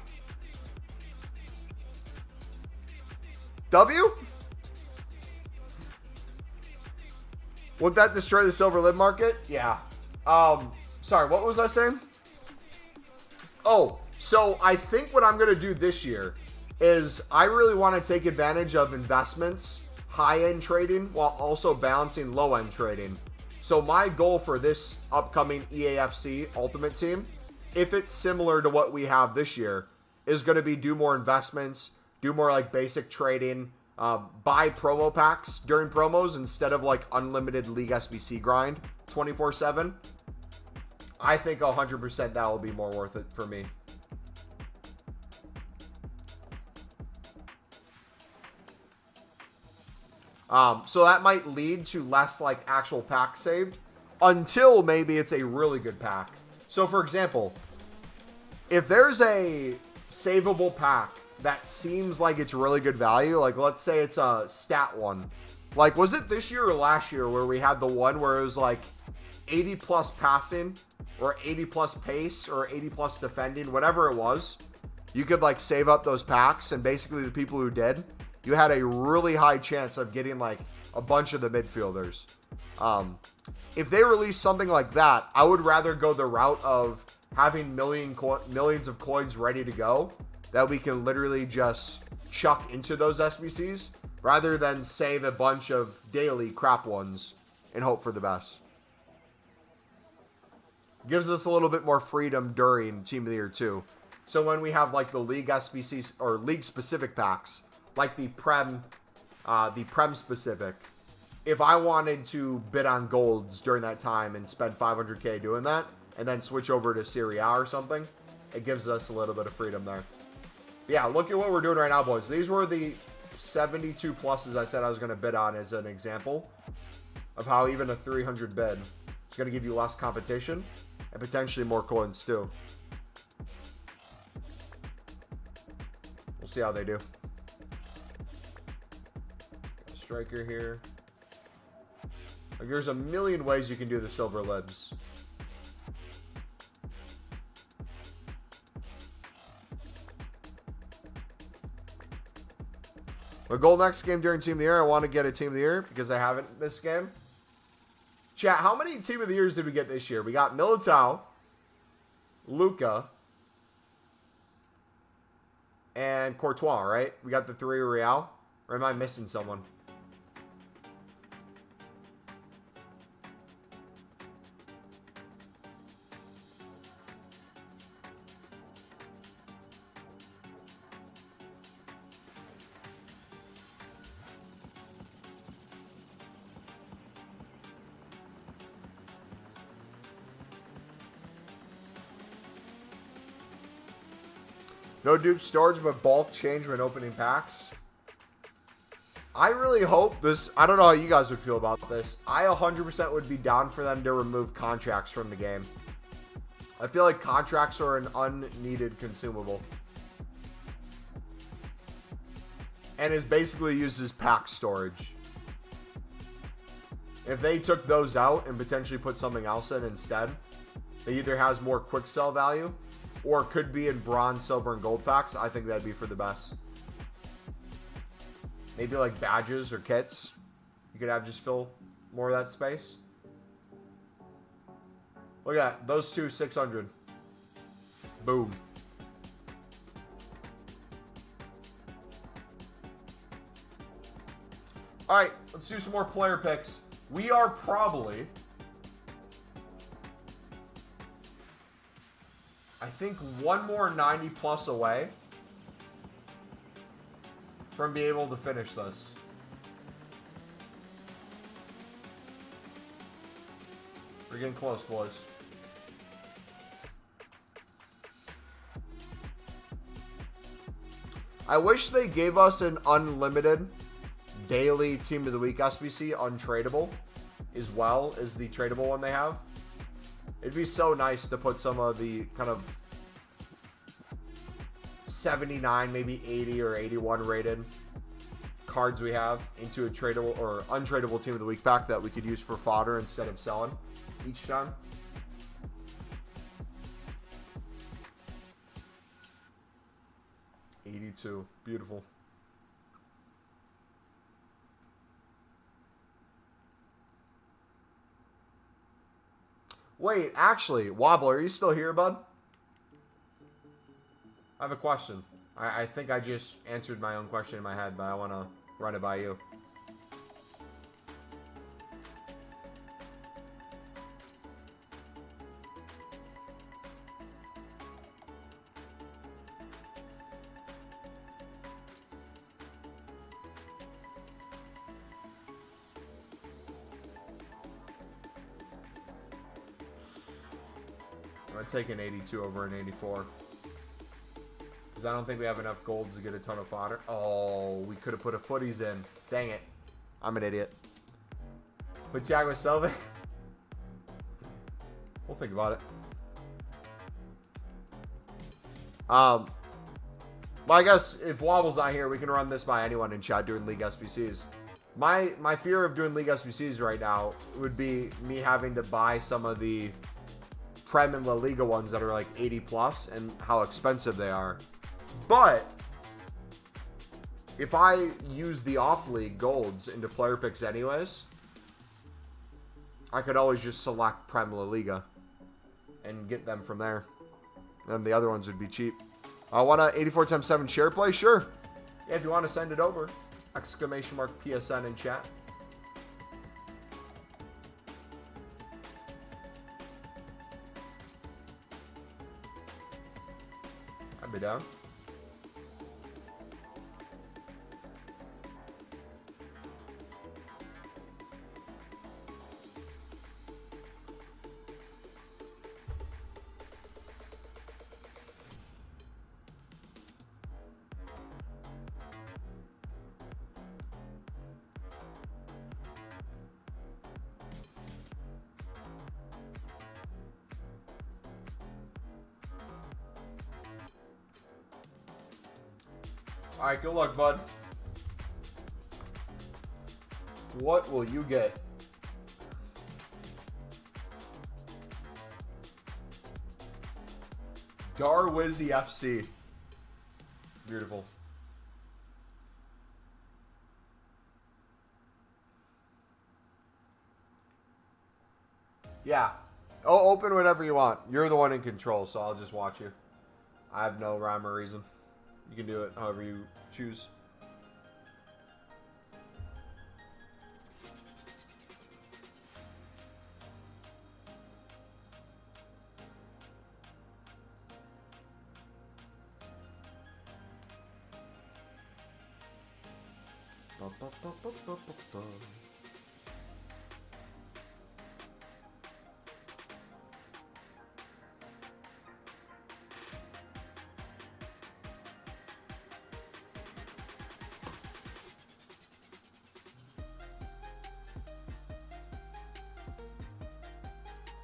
Speaker 1: W? Would that destroy the silver lid market? Yeah. Sorry, what was I saying? Oh, so I think what I'm going to do this year is I really want to take advantage of investments, high-end trading, while also balancing low-end trading. So my goal for this upcoming EAFC Ultimate Team, if it's similar to what we have this year, is going to be do more investments, do more like basic trading, buy promo packs during promos instead of like unlimited League SBC grind 24/7. I think 100% that will be more worth it for me. So that might lead to less like actual packs saved until maybe it's a really good pack. So for example, if there's a savable pack that seems like it's really good value, like let's say it's a stat one. Like was it this year or last year where we had the one where it was like 80 plus passing or 80 plus pace or 80 plus defending, whatever it was, you could like save up those packs, and basically the people who did, you had a really high chance of getting like a bunch of the midfielders. If they release something like that, I would rather go the route of having millions of coins ready to go that we can literally just chuck into those SBCs rather than save a bunch of daily crap ones and hope for the best. Gives us a little bit more freedom during Team of the Year too. So when we have like the league SBCs or league specific packs, like the Prem specific, if I wanted to bid on golds during that time and spend 500k doing that, and then switch over to Serie A or something, it gives us a little bit of freedom there. But yeah, look at what we're doing right now, boys. These were the 72 pluses I said I was going to bid on as an example of how even a 300 bid is going to give you less competition and potentially more coins too. We'll see how they do. Got a striker here. Like, there's a million ways you can do the silver libs. My goal next game during Team of the Year, I want to get a Team of the Year because I haven't this game. Chat, how many Team of the Years did we get this year? We got Militao, Luka, and Courtois, right? We got the 3 Real. Or am I missing someone? No dupe storage, but bulk change when opening packs. I really hope this... I don't know how you guys would feel about this. I 100% would be down for them to remove contracts from the game. I feel like contracts are an unneeded consumable. And is basically used as pack storage. If they took those out and potentially put something else in instead, it either has more quick sell value or could be in bronze, silver, and gold packs, I think that'd be for the best. Maybe like badges or kits. You could have just fill more of that space. Look at that. Those two, 600. Boom. Alright, let's do some more player picks. We are probably... I think one more 90 plus away from being able to finish this. We're getting close, boys. I wish they gave us an unlimited daily Team of the Week SBC untradeable as well as the tradable one they have. It'd be so nice to put some of the kind of 79, maybe 80 or 81 rated cards we have into a tradable or untradeable Team of the Week pack that we could use for fodder instead of selling each time. $82. Beautiful. Wait, actually, Wobble, are you still here, bud? I have a question. I think I just answered my own question in my head, but I want to run it by you. I'm going to take an 82 over an 84. Because I don't think we have enough golds to get a ton of fodder. Oh, we could have put a footies in. Dang it. I'm an idiot. Put Thiago Silva. We'll think about it. Well, I guess if Wobble's not here, we can run this by anyone in chat doing League SBCs. My fear of doing League SBCs right now would be me having to buy some of the Prem and La Liga ones that are like 80 plus and how expensive they are. But if I use the off-league golds into player picks anyways, I could always just select Prem La Liga and get them from there. And the other ones would be cheap. I want a 84x7 share play? Sure. Yeah, if you want to send it over. Exclamation mark PSN in chat. I'd be down. Alright, good luck, bud. What will you get? Darwizzy FC. Beautiful. Yeah. Oh, open whatever you want. You're the one in control, so I'll just watch you. I have no rhyme or reason. You can do it however you choose.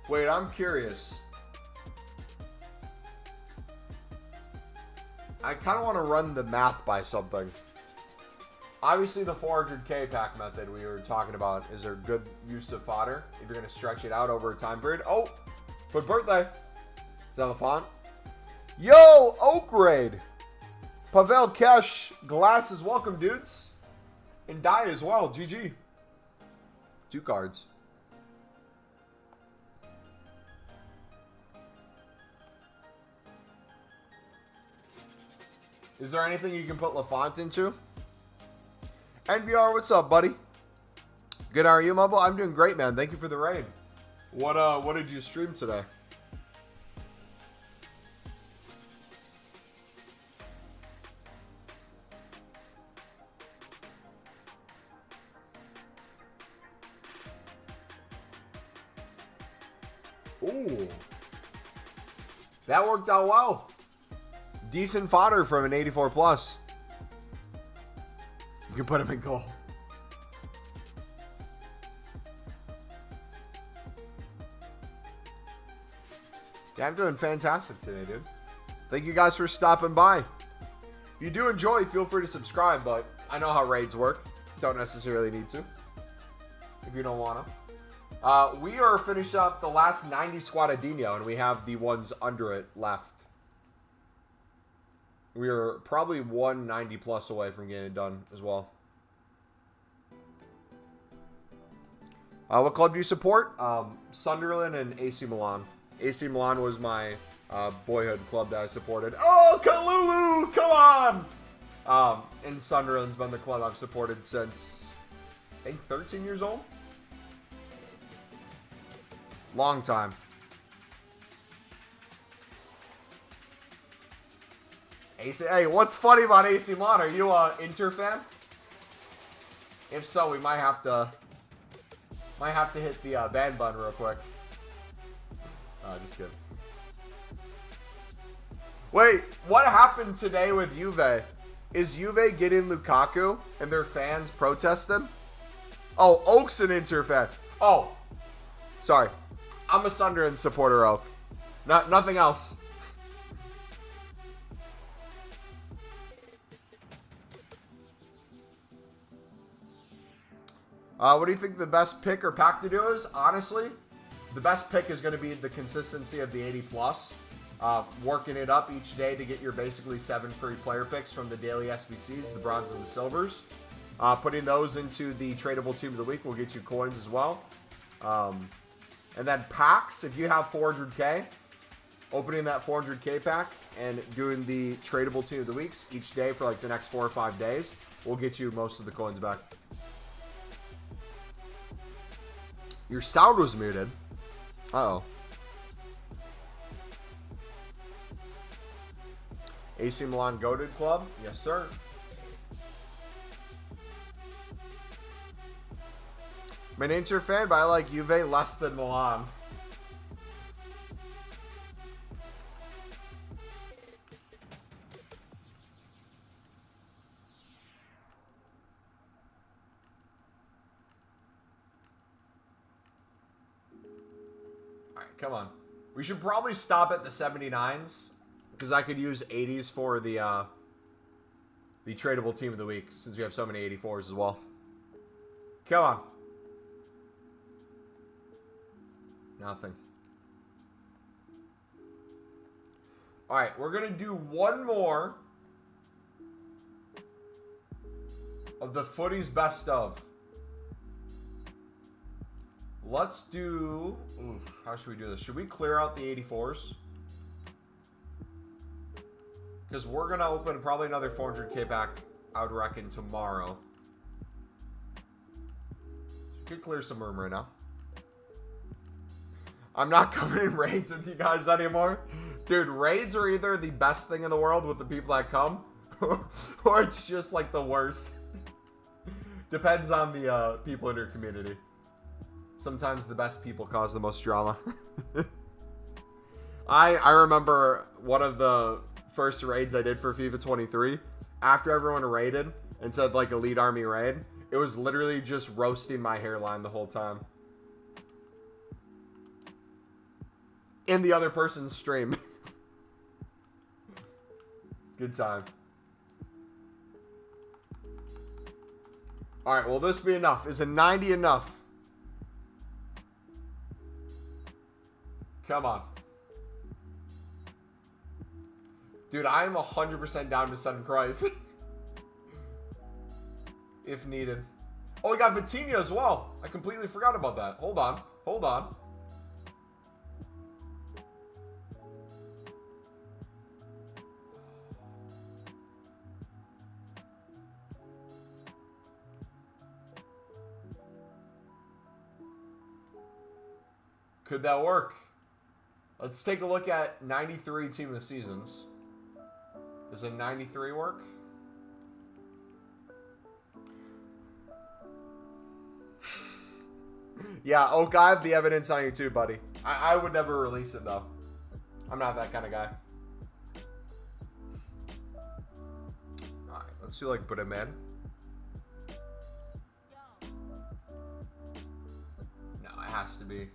Speaker 1: Wait, I'm curious. I kind of want to run the math by something. Obviously, the 400k pack method we were talking about is a good use of fodder if you're going to stretch it out over a time period. Oh, for birthday. Is that the font? Yo, Oak Raid. Pavel Kesh, glasses, welcome, dudes. And die as well, GG. 2 cards. Is there anything you can put LaFont into? NVR, what's up, buddy? Good, how are you, Mumbo? I'm doing great, man. Thank you for the raid. What did you stream today? Ooh. That worked out well. Decent fodder from an 84 plus. You can put him in goal. Yeah, I'm doing fantastic today, dude. Thank you guys for stopping by. If you do enjoy, feel free to subscribe, but I know how raids work. Don't necessarily need to. If you don't want to. We are finished up the last 90 squad of Dino, and we have the ones under it left. We are probably 190 plus away from getting it done as well. What club do you support? Sunderland and AC Milan. AC Milan was my boyhood club that I supported. Oh, Kalulu! Come on! And Sunderland's been the club I've supported since, I think, 13 years old. Long time. AC, hey, what's funny about AC Milan? Are you a Inter fan? If so, we might have to hit the ban button real quick. Just kidding. Wait, what happened today with Juve? Is Juve getting Lukaku and their fans protesting? Oh, Oak's an Inter fan. Oh, sorry. I'm a Sunderland supporter, Oak. Nothing else. What do you think the best pick or pack to do is? Honestly, the best pick is going to be the consistency of the 80 plus. Working it up each day to get your basically 7 free player picks from the daily SBCs, the bronze and the silvers. Putting those into the tradable team of the week will get you coins as well. And then packs, if you have 400k, opening that 400k pack and doing the tradable team of the weeks each day for like the next 4 or 5 days will get you most of the coins back. Your sound was muted. Uh-oh. AC Milan Goated Club? Yes, sir. I'm an Inter fan, but I like Juve less than Milan. Alright, come on. We should probably stop at the 79s. Because I could use 80s for the tradable team of the week, since we have so many 84s as well. Come on. Nothing. Alright, we're going to do one more of the Footy's best of. Let's do... Ooh, how should we do this? Should we clear out the 84s? Because we're going to open probably another 400k pack, I would reckon, tomorrow. Could clear some room right now. I'm not coming in raids with you guys anymore. Dude, raids are either the best thing in the world with the people that come, or it's just like the worst. Depends on the people in your community. Sometimes the best people cause the most drama. I remember one of the first raids I did for FIFA 23, after everyone raided and said like Elite Army raid, it was literally just roasting my hairline the whole time. In the other person's stream. Good time. Alright, will this be enough? Is a 90 enough? Come on. Dude, I am 100% down to send Cruyff. If needed. Oh, we got Vitinha as well. I completely forgot about that. Hold on. Hold on. Could that work? Let's take a look at 93 team of the seasons. Does a 93 work? Yeah, Oak, I have the evidence on you too, buddy. I would never release it, though. I'm not that kind of guy. Alright, let's do like put him in. No, it has to be.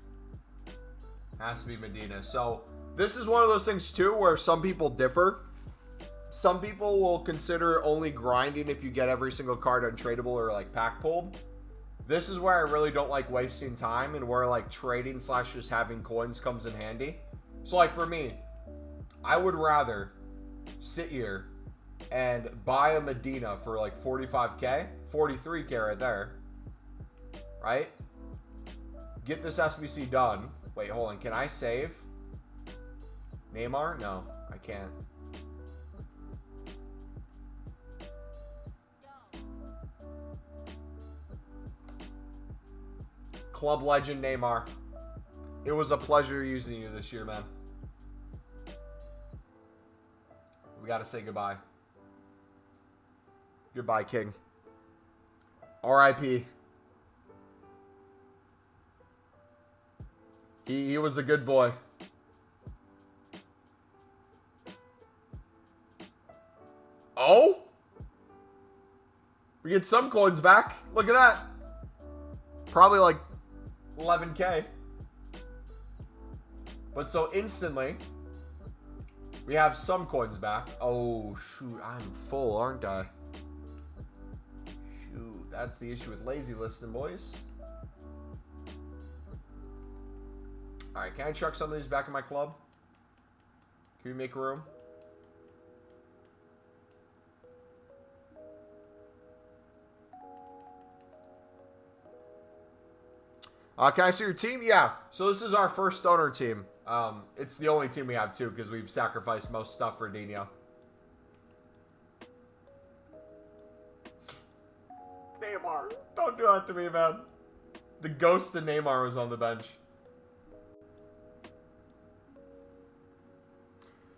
Speaker 1: Has to be Medina. So, this is one of those things, too, where some people differ. Some people will consider only grinding if you get every single card untradeable or, like, pack pulled. This is where I really don't like wasting time and where, like, trading / just having coins comes in handy. So, like, for me, I would rather sit here and buy a Medina for, like, 45k, 43k right there, right? Get this SBC done. Wait, hold on. Can I save Neymar? No, I can't. Club legend Neymar. It was a pleasure using you this year, man. We got to say goodbye. Goodbye, King. R.I.P. He was a good boy. Oh? We get some coins back. Look at that. Probably like 11k. But so instantly, we have some coins back. Oh, shoot. I'm full, aren't I? Shoot. That's the issue with lazy listing, boys. Alright, can I chuck some of these back in my club? Can we make room? Can I see your team? Yeah. So this is our first donor team. It's the only team we have too because we've sacrificed most stuff for Dino. Neymar. Don't do that to me, man. The ghost of Neymar was on the bench.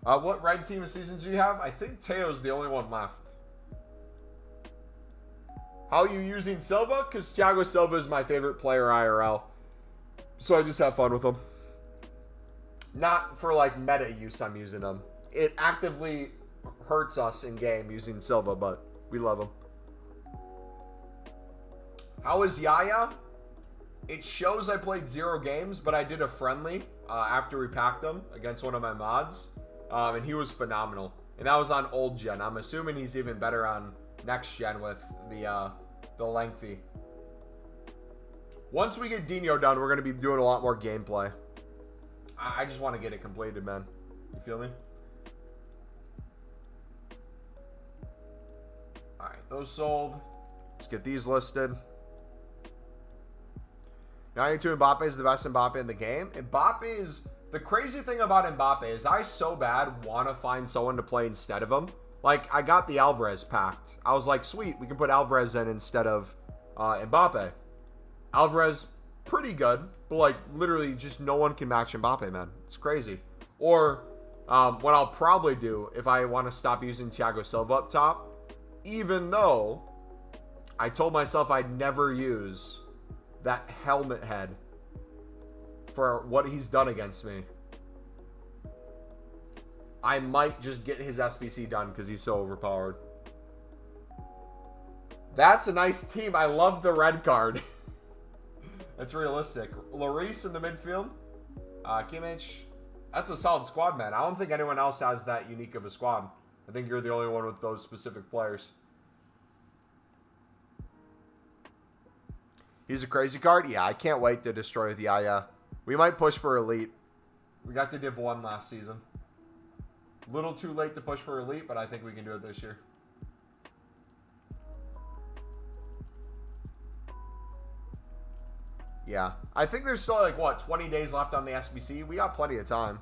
Speaker 1: What red team of seasons do you have? I think Teo's the only one left. How are you using Silva? Because Thiago Silva is my favorite player IRL. So I just have fun with him. Not for like meta use I'm using him. It actively hurts us in game using Silva, but we love him. How is Yaya? It shows I played 0 games, but I did a friendly after we packed him against one of my mods. And he was phenomenal. And that was on old gen. I'm assuming he's even better on next gen with the lengthy. Once we get Dino done, we're going to be doing a lot more gameplay. I just want to get it completed, man. You feel me? Alright, those sold. Let's get these listed. 92 Mbappe is the best Mbappe in the game. Mbappe is... The crazy thing about Mbappe is I so bad want to find someone to play instead of him. Like, I got the Alvarez packed. I was like, sweet, we can put Alvarez in instead of Mbappe. Alvarez, pretty good, but like, literally just no one can match Mbappe, man. It's crazy. Or, what I'll probably do if I want to stop using Thiago Silva up top, even though I told myself I'd never use that helmet head for what he's done against me. I might just get his SBC done because he's so overpowered. That's a nice team. I love the red card. That's realistic. Lloris in the midfield. Kimmich. That's a solid squad, man. I don't think anyone else has that unique of a squad. I think you're the only one with those specific players. He's a crazy card? Yeah, I can't wait to destroy the Aya. We might push for Elite. We got the Div 1 last season. Little too late to push for Elite, but I think we can do it this year. Yeah. I think there's still like, what, 20 days left on the SBC? We got plenty of time.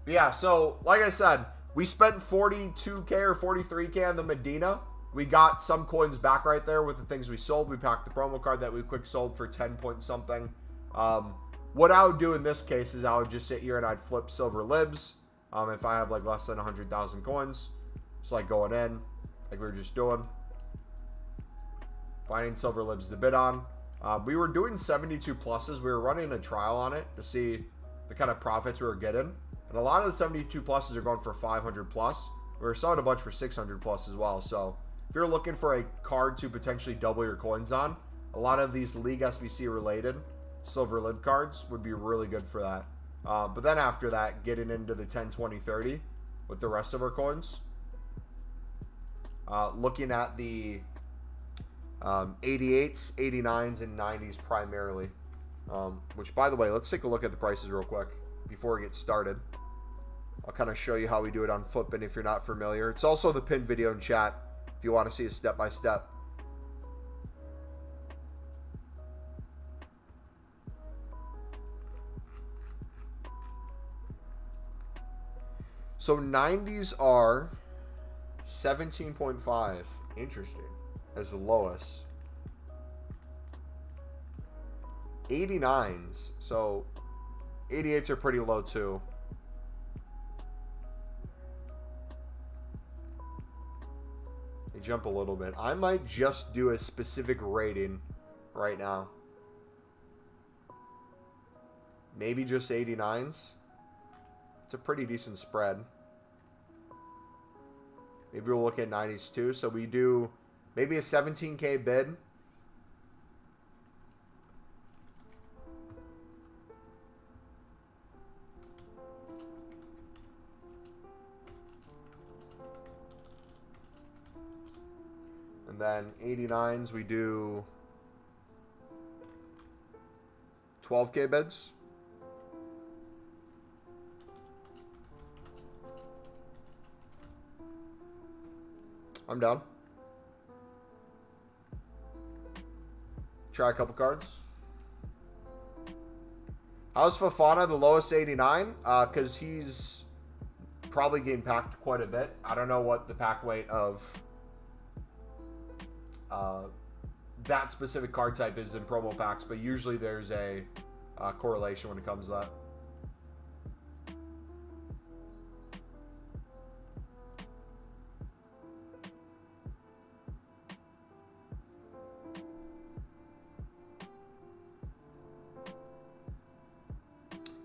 Speaker 1: But yeah, so, like I said, we spent 42k or 43k on the Medina. We got some coins back right there with the things we sold. We packed the promo card that we quick sold for 10 point something. What I would do in this case is I would just sit here and I'd flip silver libs. If I have like less than 100,000 coins. Just like going in, like we were just doing. Finding silver libs to bid on. We were doing 72 pluses. We were running a trial on it to see the kind of profits we were getting. And a lot of the 72 pluses are going for 500 plus. We were selling a bunch for 600 plus as well. So if you're looking for a card to potentially double your coins on, a lot of these League SBC related silver lib cards would be really good for that. But then after that, getting into the 10, 20, 30 with the rest of our coins. Looking at the 88s, 89s, and 90s primarily. Which, by the way, let's take a look at the prices real quick before we get started. I'll kind of show you how we do it on Footbin if you're not familiar. It's also the pinned video in chat if you want to see a step-by-step. So 90s are 17.5. Interesting. As the lowest. 89s. So 88s are pretty low too. They jump a little bit. I might just do a specific rating right now. Maybe just 89s. It's a pretty decent spread. Maybe we'll look at 90s too. So we do maybe a 17k bid. And then 89s we do 12K bids. I'm down. Try a couple cards. How's Fofana the lowest 89? Because he's probably getting packed quite a bit. I don't know what the pack weight of that specific card type is in promo packs, but usually there's a correlation when it comes to that.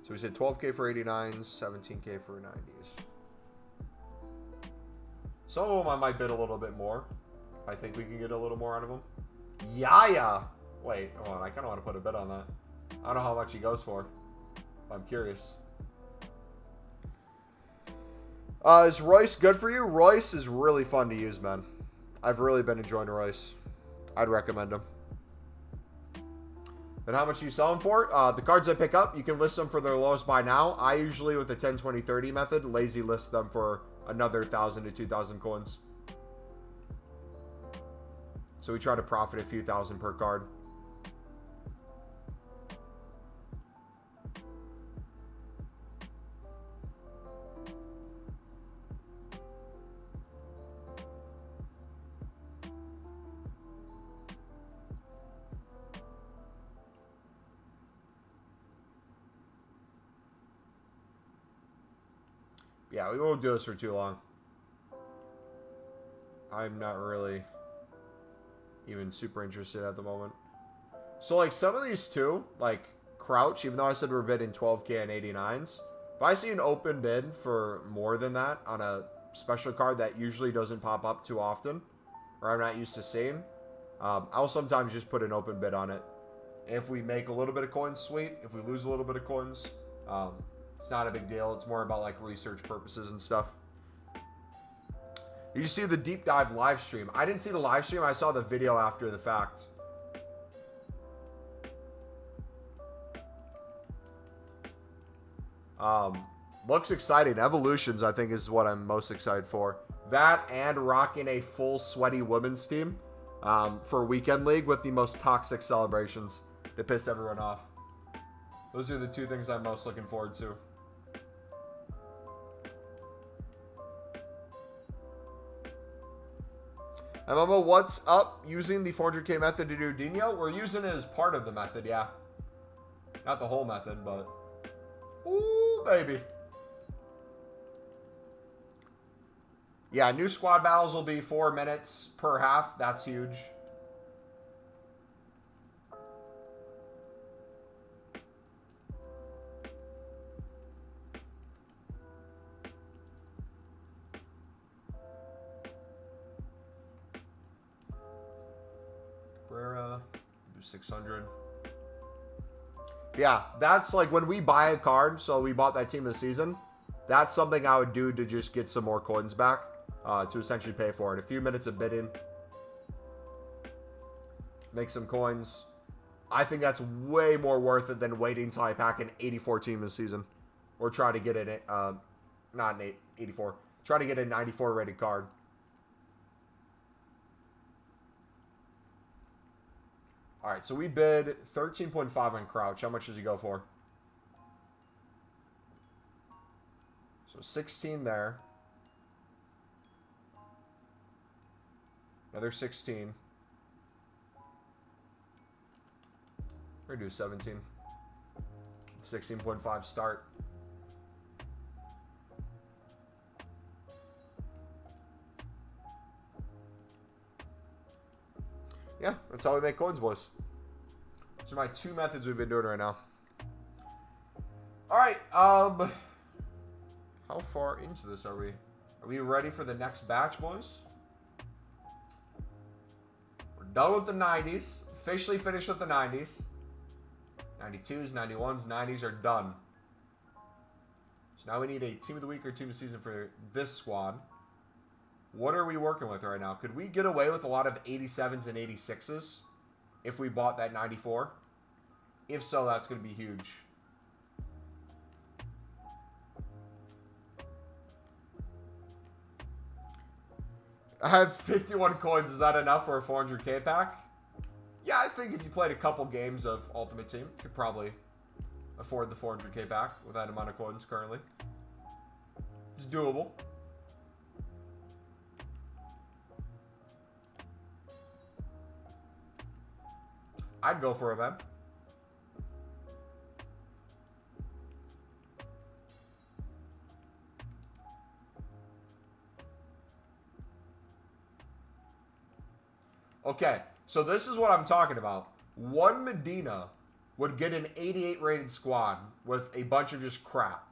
Speaker 1: So we said 12K for 89s, 17K for 90s. Some of them I might bid a little bit more. I think we can get a little more out of them. Yaya! Wait, hold on. I kind of want to put a bid on that. I don't know how much he goes for. I'm curious. Is Royce good for you? Royce is really fun to use, man. I've really been enjoying Royce. I'd recommend him. And how much you sell them for? The cards I pick up, you can list them for their lowest buy now. I usually, with the 10, 20, 30 method, lazy list them for another 1,000 to 2,000 coins. So we try to profit a few thousand per card. Yeah, we won't do this for too long. I'm not really even super interested at the moment. So, like, some of these too, like Crouch, even though I said we're bidding 12K and 89s, if I see an open bid for more than that on a special card that usually doesn't pop up too often, or I'm not used to seeing, I'll sometimes just put an open bid on it. If we make a little bit of coins, sweet. If we lose a little bit of coins, it's not a big deal. It's more about, like, research purposes and stuff. You see the deep dive live stream. I didn't see the live stream. I saw the video after the fact. Looks exciting. Evolutions, I think, is what I'm most excited for. That and rocking a full sweaty women's team for Weekend League with the most toxic celebrations that piss everyone off. Those are the two things I'm most looking forward to. And Mumbo, what's up? Using the 400K method to do Dino? We're using it as part of the method, yeah. Not the whole method, but... Ooh, baby. Yeah, new squad battles will be 4 minutes per half. That's huge. Do 600. Yeah, that's like when we buy a card. So we bought that team this season. That's something I would do to just get some more coins back. To essentially pay for it. A few minutes of bidding. Make some coins. I think that's way more worth it than waiting until I pack an 84 team this season. Or try to get it, not an 84. Try to get a 94 rated card. Alright, so we bid 13.5 on Crouch. How much does he go for? So 16 there. Another 16. We're going to do 17. 16.5 start. Yeah, that's how we make coins, boys. Those are my two methods we've been doing right now. Alright, how far into this are we? Are we ready for the next batch, boys? We're done with the 90s. Officially finished with the 90s. 92s, 91s, 90s are done. So now we need a team of the week or team of the season for this squad. What are we working with right now? Could we get away with a lot of 87s and 86s if we bought that 94? If so, that's going to be huge. I have 51 coins. Is that enough for a 400k pack? Yeah, I think if you played a couple games of Ultimate Team, you could probably afford the 400k pack with that amount of coins currently. It's doable. I'd go for it, man. Okay, so this is what I'm talking about. One Medina would get an 88 rated squad with a bunch of just crap.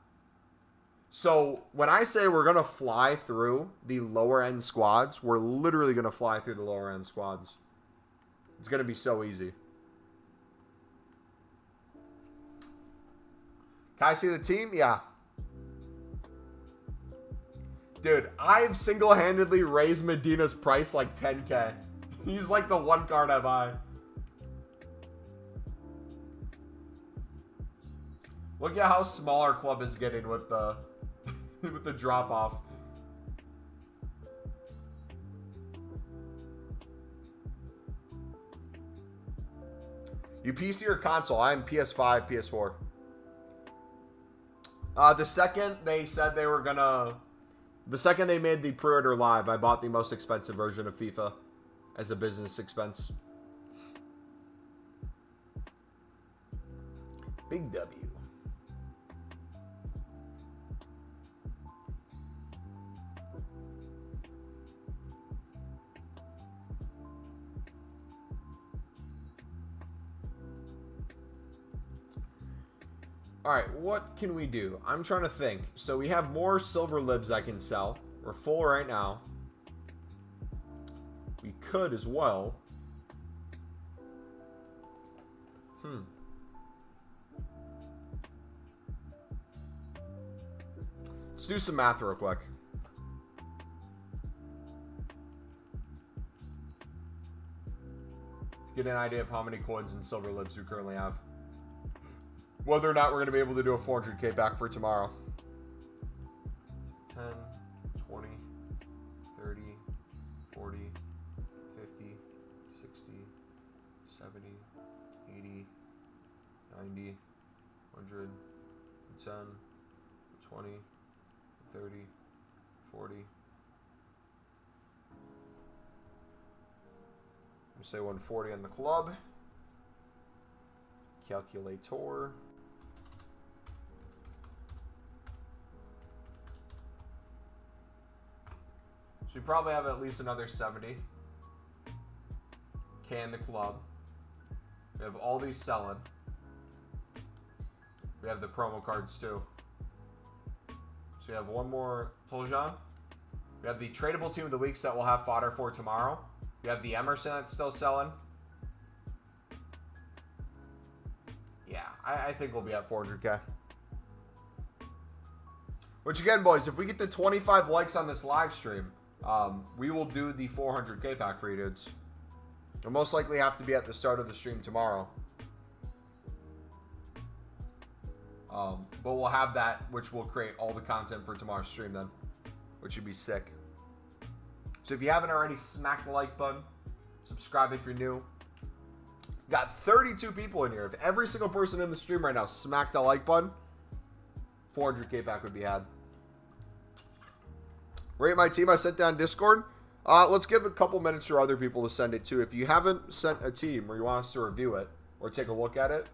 Speaker 1: So when I say we're going to fly through the lower end squads, we're literally going to fly through the lower end squads. It's going to be so easy. Can I see the team? Yeah. Dude, I've single-handedly raised Medina's price like 10k. He's like the one card I buy. Look at how small our club is getting with the with the drop off. You PC or console? I'm PS5, PS4. The second they said they were gonna, the second they made the pre-order live, I bought the most expensive version of FIFA as a business expense. Big W. Alright, what can we do? I'm trying to think. So we have more silver libs I can sell. We're full right now. We could as well. Let's do some math real quick. Get an idea of how many coins and silver libs we currently have. Whether or not we're going to be able to do a 400k back for tomorrow. 10, 20, 30, 40, 50, 60, 70, 80, 90, 100, 10, 20, 30, 40. I'm say 140 on the club. Calculator. So we probably have at least another 70. Can the club. We have all these selling. We have the promo cards too. So we have one more Toljan. We have the tradable team of the weeks that we'll have fodder for tomorrow. We have the Emerson that's still selling. Yeah, I think we'll be at 400k. Which again, boys, if we get to 25 likes on this live stream, we will do the 400k pack for you dudes. It'll most likely have to be at the start of the stream tomorrow. But we'll have that, which will create all the content for tomorrow's stream then, which should be sick. So if you haven't already, smack the like button. Subscribe if you're new. Got 32 people in here. If every single person in the stream right now smacked the like button, 400k pack would be had. Rate my team. I sent down Discord. Let's give a couple minutes for other people to send it too. If you haven't sent a team or you want us to review it or take a look at it,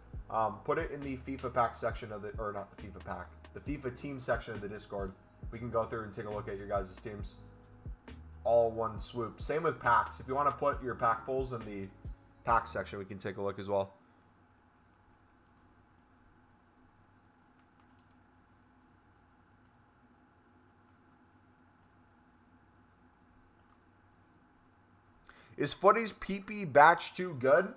Speaker 1: put it in the FIFA pack section of the, or not the FIFA pack, the FIFA team section of the Discord. We can go through and take a look at your guys' teams. All one swoop. Same with packs. If you want to put your pack pulls in the pack section, we can take a look as well. Is Footy's PP batch 2 good?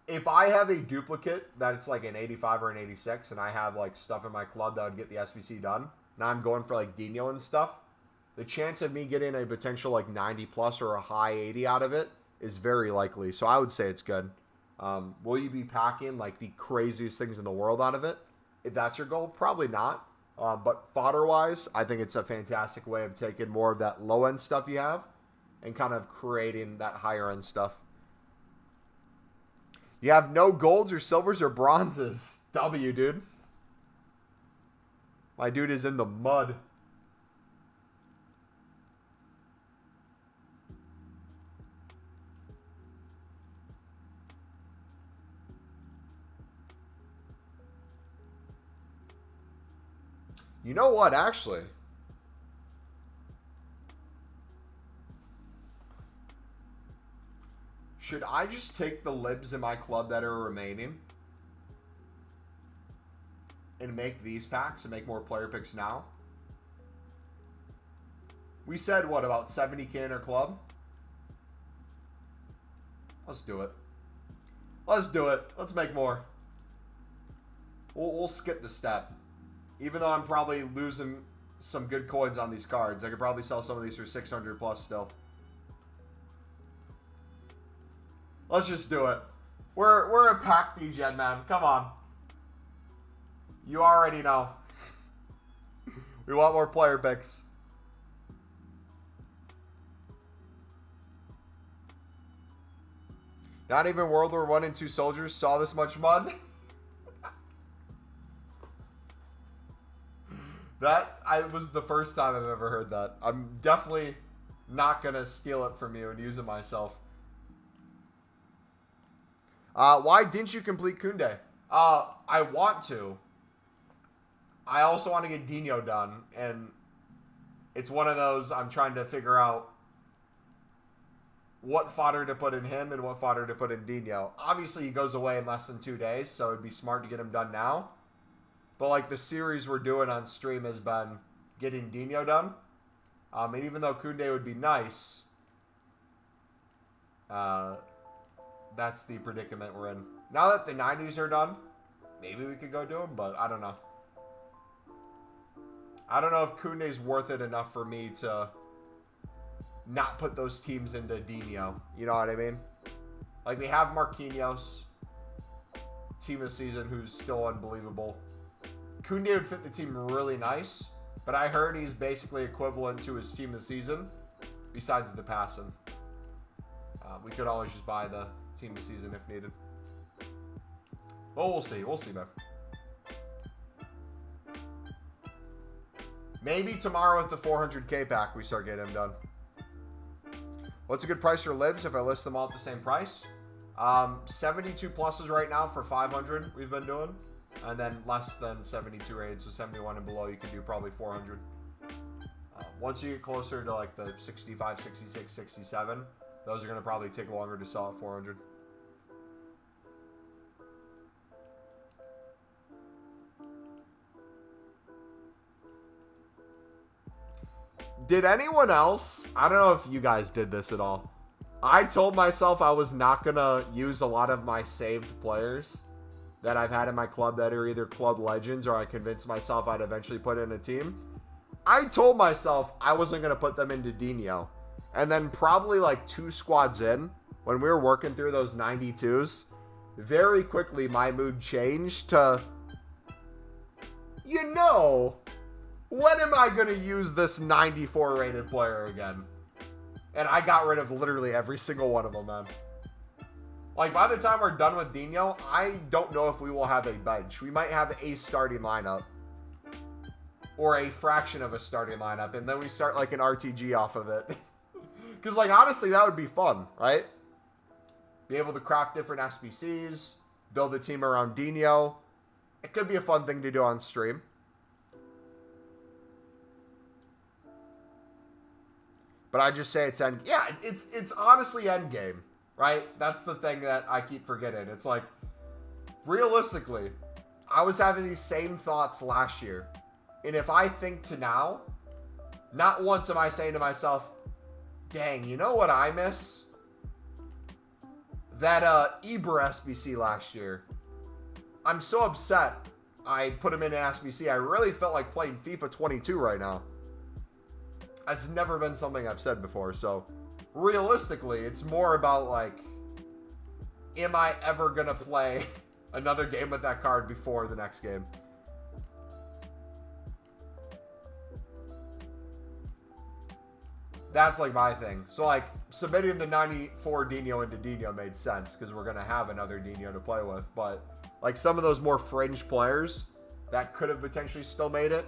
Speaker 1: If I have a duplicate that's like an 85 or an 86 and I have like stuff in my club that would get the SBC done, and I'm going for like Dino and stuff, the chance of me getting a potential like 90 plus or a high 80 out of it is very likely. So I would say it's good. Will you be packing like the craziest things in the world out of it? If that's your goal, probably not. But fodder-wise, I think it's a fantastic way of taking more of that low-end stuff you have and kind of creating that higher-end stuff. You have no golds or silvers or bronzes. W, dude. My dude is in the mud. You know what, actually? Should I just take the libs in my club that are remaining and make these packs and make more player picks now? We said, what, about 70k in our club? Let's do it. Let's do it. Let's make more. We'll skip the step. Even though I'm probably losing some good coins on these cards. I could probably sell some of these for 600 plus still. Let's just do it. We're a pack degen, man. Come on. You already know. We want more player picks. Not even World War I and 2 soldiers saw this much mud. That was the first time I've ever heard that. I'm definitely not going to steal it from you and use it myself. Why didn't you complete Koundé? I want to. I also want to get Dino done. And it's one of those I'm trying to figure out what fodder to put in him and what fodder to put in Dino. Obviously, he goes away in less than 2 days, so it'd be smart to get him done now. But, like, the series we're doing on stream has been getting Dino done. And even though Koundé would be nice, that's the predicament we're in. Now that the 90s are done, maybe we could go do them, but I don't know. I don't know if Koundé's worth it enough for me to not put those teams into Dino. You know what I mean? Like, we have Marquinhos, team of the season, who's still unbelievable. Koundé would fit the team really nice, but I heard he's basically equivalent to his team of the season, besides the passing. We could always just buy the team of the season if needed. Well, we'll see. We'll see, man. Maybe tomorrow with the 400k pack, we start getting him done. What's a good price for libs if I list them all at the same price? 72 pluses right now for 500 we've been doing. And then less than 72 rated, so 71 and below, you can do probably 400. Once you get closer to like the 65, 66, 67, those are going to probably take longer to sell at 400. Did anyone else? I don't know if you guys did this at all. I told myself I was not going to use a lot of my saved players that I've had in my club that are either club legends or I convinced myself I'd eventually put in a team. I told myself I wasn't going to put them into Dino. And then probably like 2 squads in, when we were working through those 92s, very quickly my mood changed to, you know, when am I going to use this 94 rated player again? And I got rid of literally every single one of them, man. Like, by the time we're done with Dino, I don't know if we will have a bench. We might have a starting lineup. Or a fraction of a starting lineup. And then we start, like, an RTG off of it. Because, like, honestly, that would be fun, right? Be able to craft different SBCs. Build a team around Dino. It could be a fun thing to do on stream. But I just say it's end. Yeah, it's honestly endgame. Right? That's the thing that I keep forgetting. It's like, realistically, I was having these same thoughts last year. And if I think to now, not once am I saying to myself, dang, you know what I miss? That Ibra SBC last year. I'm so upset I put him in an SBC. I really felt like playing FIFA 22 right now. That's never been something I've said before, so realistically, it's more about, like, am I ever going to play another game with that card before the next game? That's like my thing. So like submitting the 94 Dino into Dino made sense because we're going to have another Dino to play with. But like some of those more fringe players that could have potentially still made it,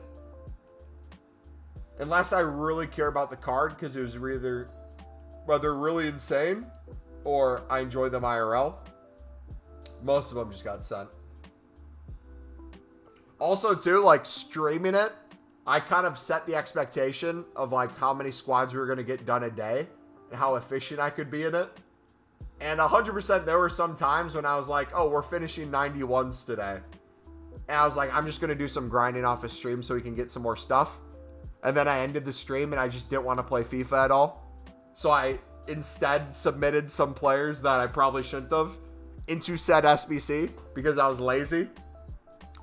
Speaker 1: unless I really care about the card because it was either whether really insane or I enjoy them IRL, most of them just got sent. Also too, like streaming it, I kind of set the expectation of like how many squads we were going to get done a day and how efficient I could be in it. And 100% there were some times when I was like, oh, we're finishing 91s today. And I was like, I'm just going to do some grinding off a stream so we can get some more stuff. And then I ended the stream and I just didn't want to play FIFA at all. So I instead submitted some players that I probably shouldn't have into said SBC because I was lazy.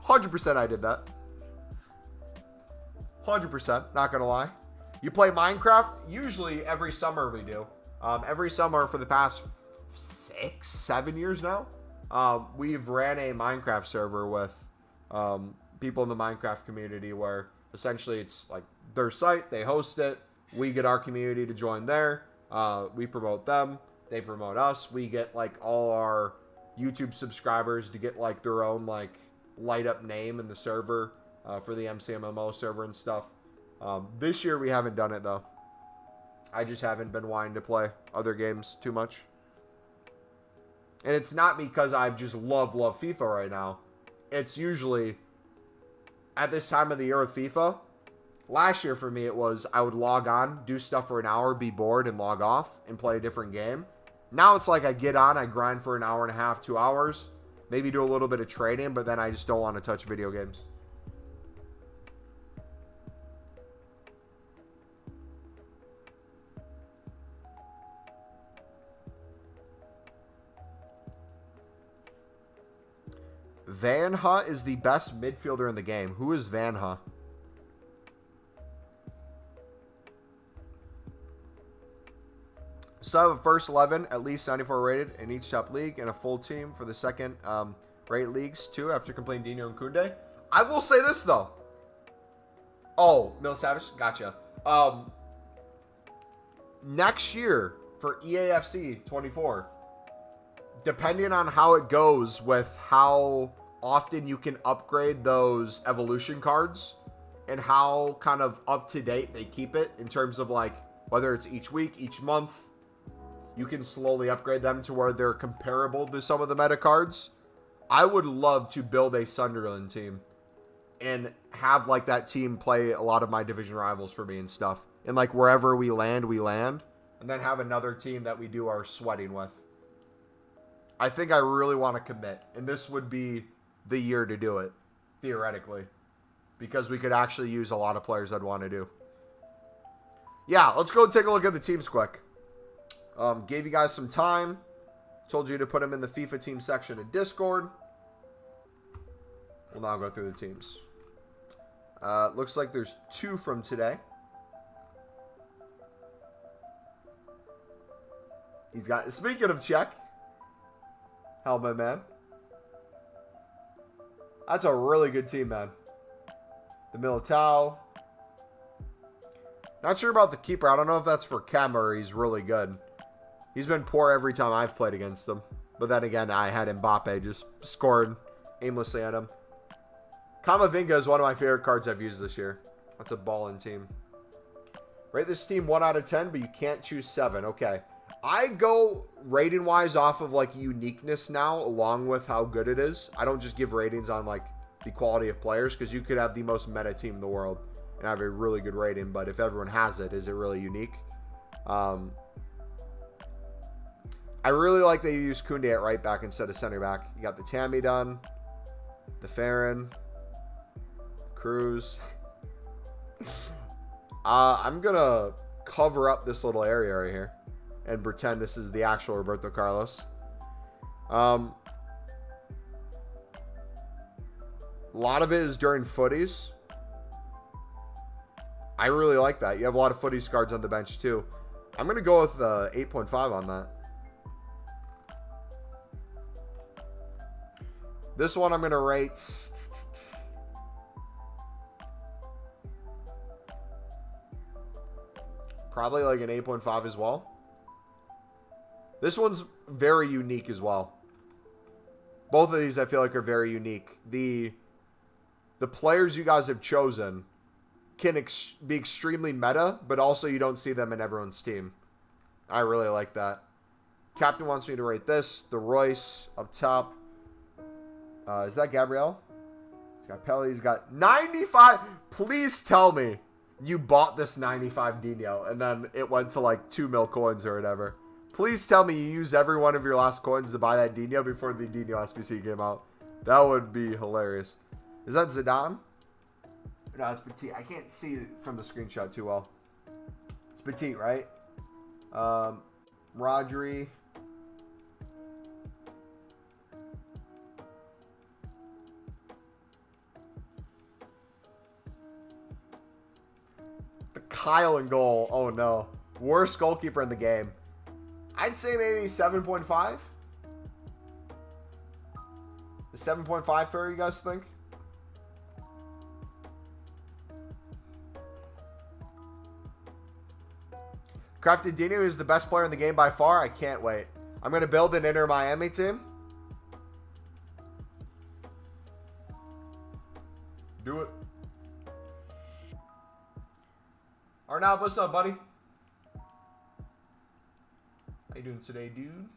Speaker 1: 100% I did that. 100%, not gonna lie. You play Minecraft? Usually every summer we do. Every summer for the past 6-7 years now, we've ran a Minecraft server with people in the Minecraft community where essentially it's like their site, they host it, we get our community to join there, we promote them, they promote us, we get like all our YouTube subscribers to get like their own like light up name in the server. For the MCMMO server and stuff. This year we haven't done it though. I just haven't been wanting to play other games too much. And it's not because I just love FIFA right now. It's usually at this time of the year with FIFA. Last year for me it was I would log on, do stuff for an hour, be bored and log off and play a different game. Now it's like I get on, I grind for an hour and a half, 2 hours. Maybe do a little bit of trading, but then I just don't want to touch video games. Vanha is the best midfielder in the game. Who is Vanha? So I have a first 11, at least 94 rated in each top league, and a full team for the second rate leagues too after completing Dino and Kunde. I will say this though. Oh, Mil Savage, gotcha. Next year for EAFC 24, depending on how it goes with how often you can upgrade those evolution cards and how kind of up to date they keep it in terms of like whether it's each week, each month, you can slowly upgrade them to where they're comparable to some of the meta cards. I would love to build a Sunderland team and have like that team play a lot of my division rivals for me and stuff. And like wherever we land. And then have another team that we do our sweating with. I think I really want to commit. And this would be the year to do it, theoretically. Because we could actually use a lot of players I'd want to do. Yeah, let's go take a look at the teams quick. Gave you guys some time. Told you to put them in the FIFA team section of Discord. We'll now go through the teams. Looks like there's 2 from today. He's got, speaking of Czech, Helmet man. That's a really good team, man. The Militao. Not sure about the keeper. I don't know if that's for Chem or he's really good. He's been poor every time I've played against him. But then again, I had Mbappe just scored aimlessly at him. Kamavinga is one of my favorite cards I've used this year. That's a ballin' team. Rate this team 1 out of 10, but you can't choose 7. Okay. I go rating-wise off of, like, uniqueness now, along with how good it is. I don't just give ratings on, like, the quality of players, because you could have the most meta team in the world and have a really good rating, but if everyone has it, is it really unique? I really like that you use Kunde at right back instead of center back. You got the Tammy done, the Farron, Cruz. I'm going to cover up this little area right here and pretend this is the actual Roberto Carlos. A lot of it is during footies. I really like that. You have a lot of footies cards on the bench too. I'm going to go with 8.5 on that. This one I'm going to rate... probably like an 8.5 as well. This one's very unique as well. Both of these I feel like are very unique. The players you guys have chosen can be extremely meta, but also you don't see them in everyone's team. I really like that. Captain wants me to rate this. The Royce up top. Is that Gabriel? He's got Pele. He's got 95. Please tell me you bought this 95 Dino and then it went to like 2 mil coins or whatever. Please tell me you used every one of your last coins to buy that Dino before the Dino SBC came out. That would be hilarious. Is that Zidane? No, it's Petit. I can't see it from the screenshot too well. It's Petit, right? Rodri. The Kyle in goal. Oh no. Worst goalkeeper in the game. I'd say maybe 7.5. Is 7.5 fair, you guys think? Crafted Dino is the best player in the game by far. I can't wait. I'm going to build an Inter Miami team. Do it. Arnaud, what's up, buddy? How you doing today, dude?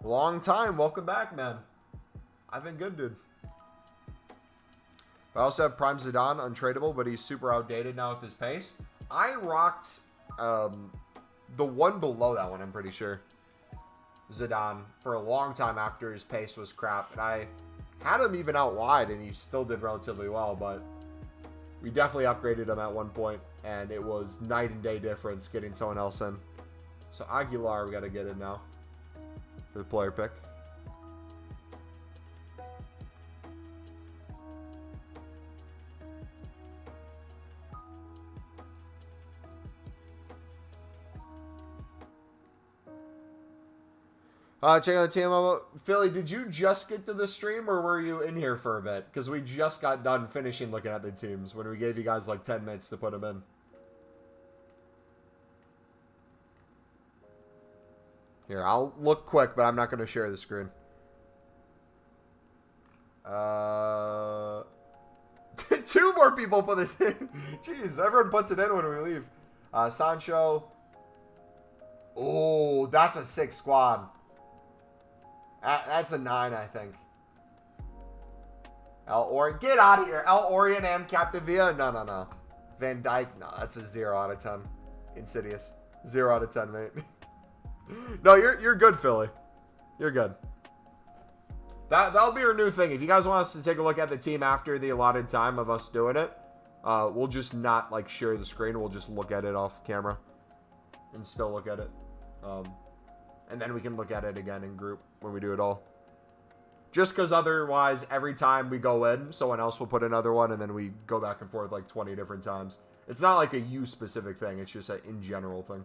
Speaker 1: Long time. Welcome back, man. I've been good, dude. I also have Prime Zidane, untradeable, but he's super outdated now with his pace. I rocked the one below that one, I'm pretty sure. Zidane, for a long time after his pace was crap. And I had him even out wide, and he still did relatively well, but we definitely upgraded him at one point, and it was night and day difference getting someone else in. So Aguilar, we got to get in now for the player pick. Check out the team. Philly, did you just get to the stream or were you in here for a bit? Because we just got done finishing looking at the teams when we gave you guys like 10 minutes to put them in. Here, I'll look quick, but I'm not going to share the screen. Two more people put this in. Jeez, everyone puts it in when we leave. Sancho. Oh, that's a 6 squad. That's a 9, I think. Get out of here. El Orion and Capdevia? No. Van Dijk? No, that's a 0 out of 10. Insidious. 0 out of 10, mate. No, you're good, Philly. You're good. That'll be our new thing. If you guys want us to take a look at the team after the allotted time of us doing it, we'll just not like share the screen. We'll just look at it off camera and still look at it. And then we can look at it again in group when we do it all. Just because otherwise, every time we go in, someone else will put another one, and then we go back and forth like 20 different times. It's not like a you-specific thing. It's just an in-general thing.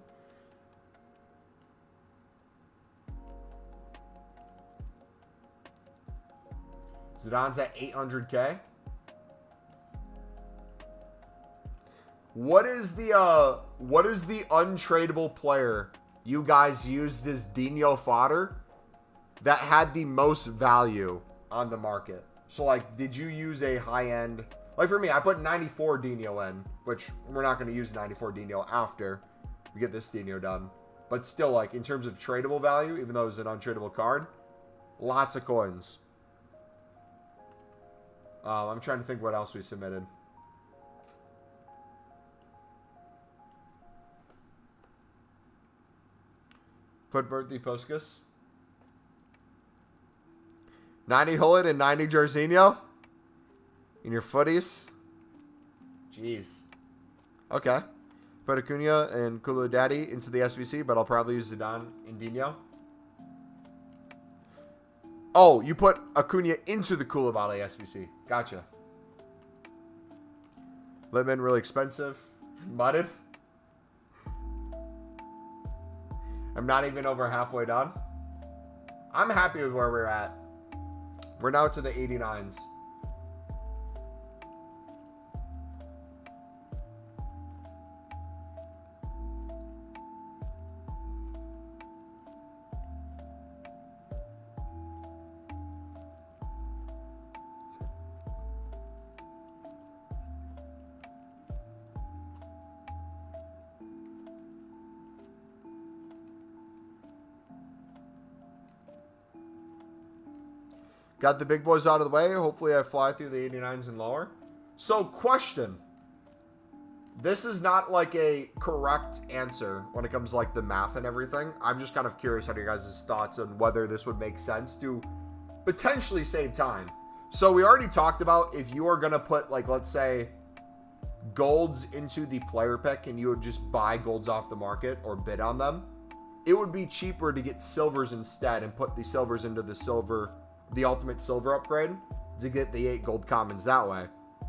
Speaker 1: Zidane's at 800K. What is the untradeable player you guys used as Dino Fodder that had the most value on the market? So, like, did you use a high-end... Like, for me, I put 94 Dino in, which we're not going to use 94 Dino after we get this Dino done. But still, like, in terms of tradable value, even though it's an untradeable card, lots of coins. I'm trying to think what else we submitted. Put birthday Puskas. 90 Hullet and 90 Jorginho in your footies. Jeez. Okay. Put Acuna and Koulibaly into the SBC, but I'll probably use Zidane and Dino. Oh, you put Acuna into the Koulibaly SBC. Gotcha. Littman, really expensive. Mudded. I'm not even over halfway done. I'm happy with where we're at. We're now to the 89s. Got the big boys out of the way. Hopefully I fly through the 89s and lower. So, question. This is not like a correct answer when it comes to like the math and everything. I'm just kind of curious on your guys' thoughts on whether this would make sense to potentially save time. So we already talked about if you are going to put like, let's say, golds into the player pick and you would just buy golds off the market or bid on them, it would be cheaper to get silvers instead and put the silvers into the ultimate silver upgrade to get the 8 gold commons that way.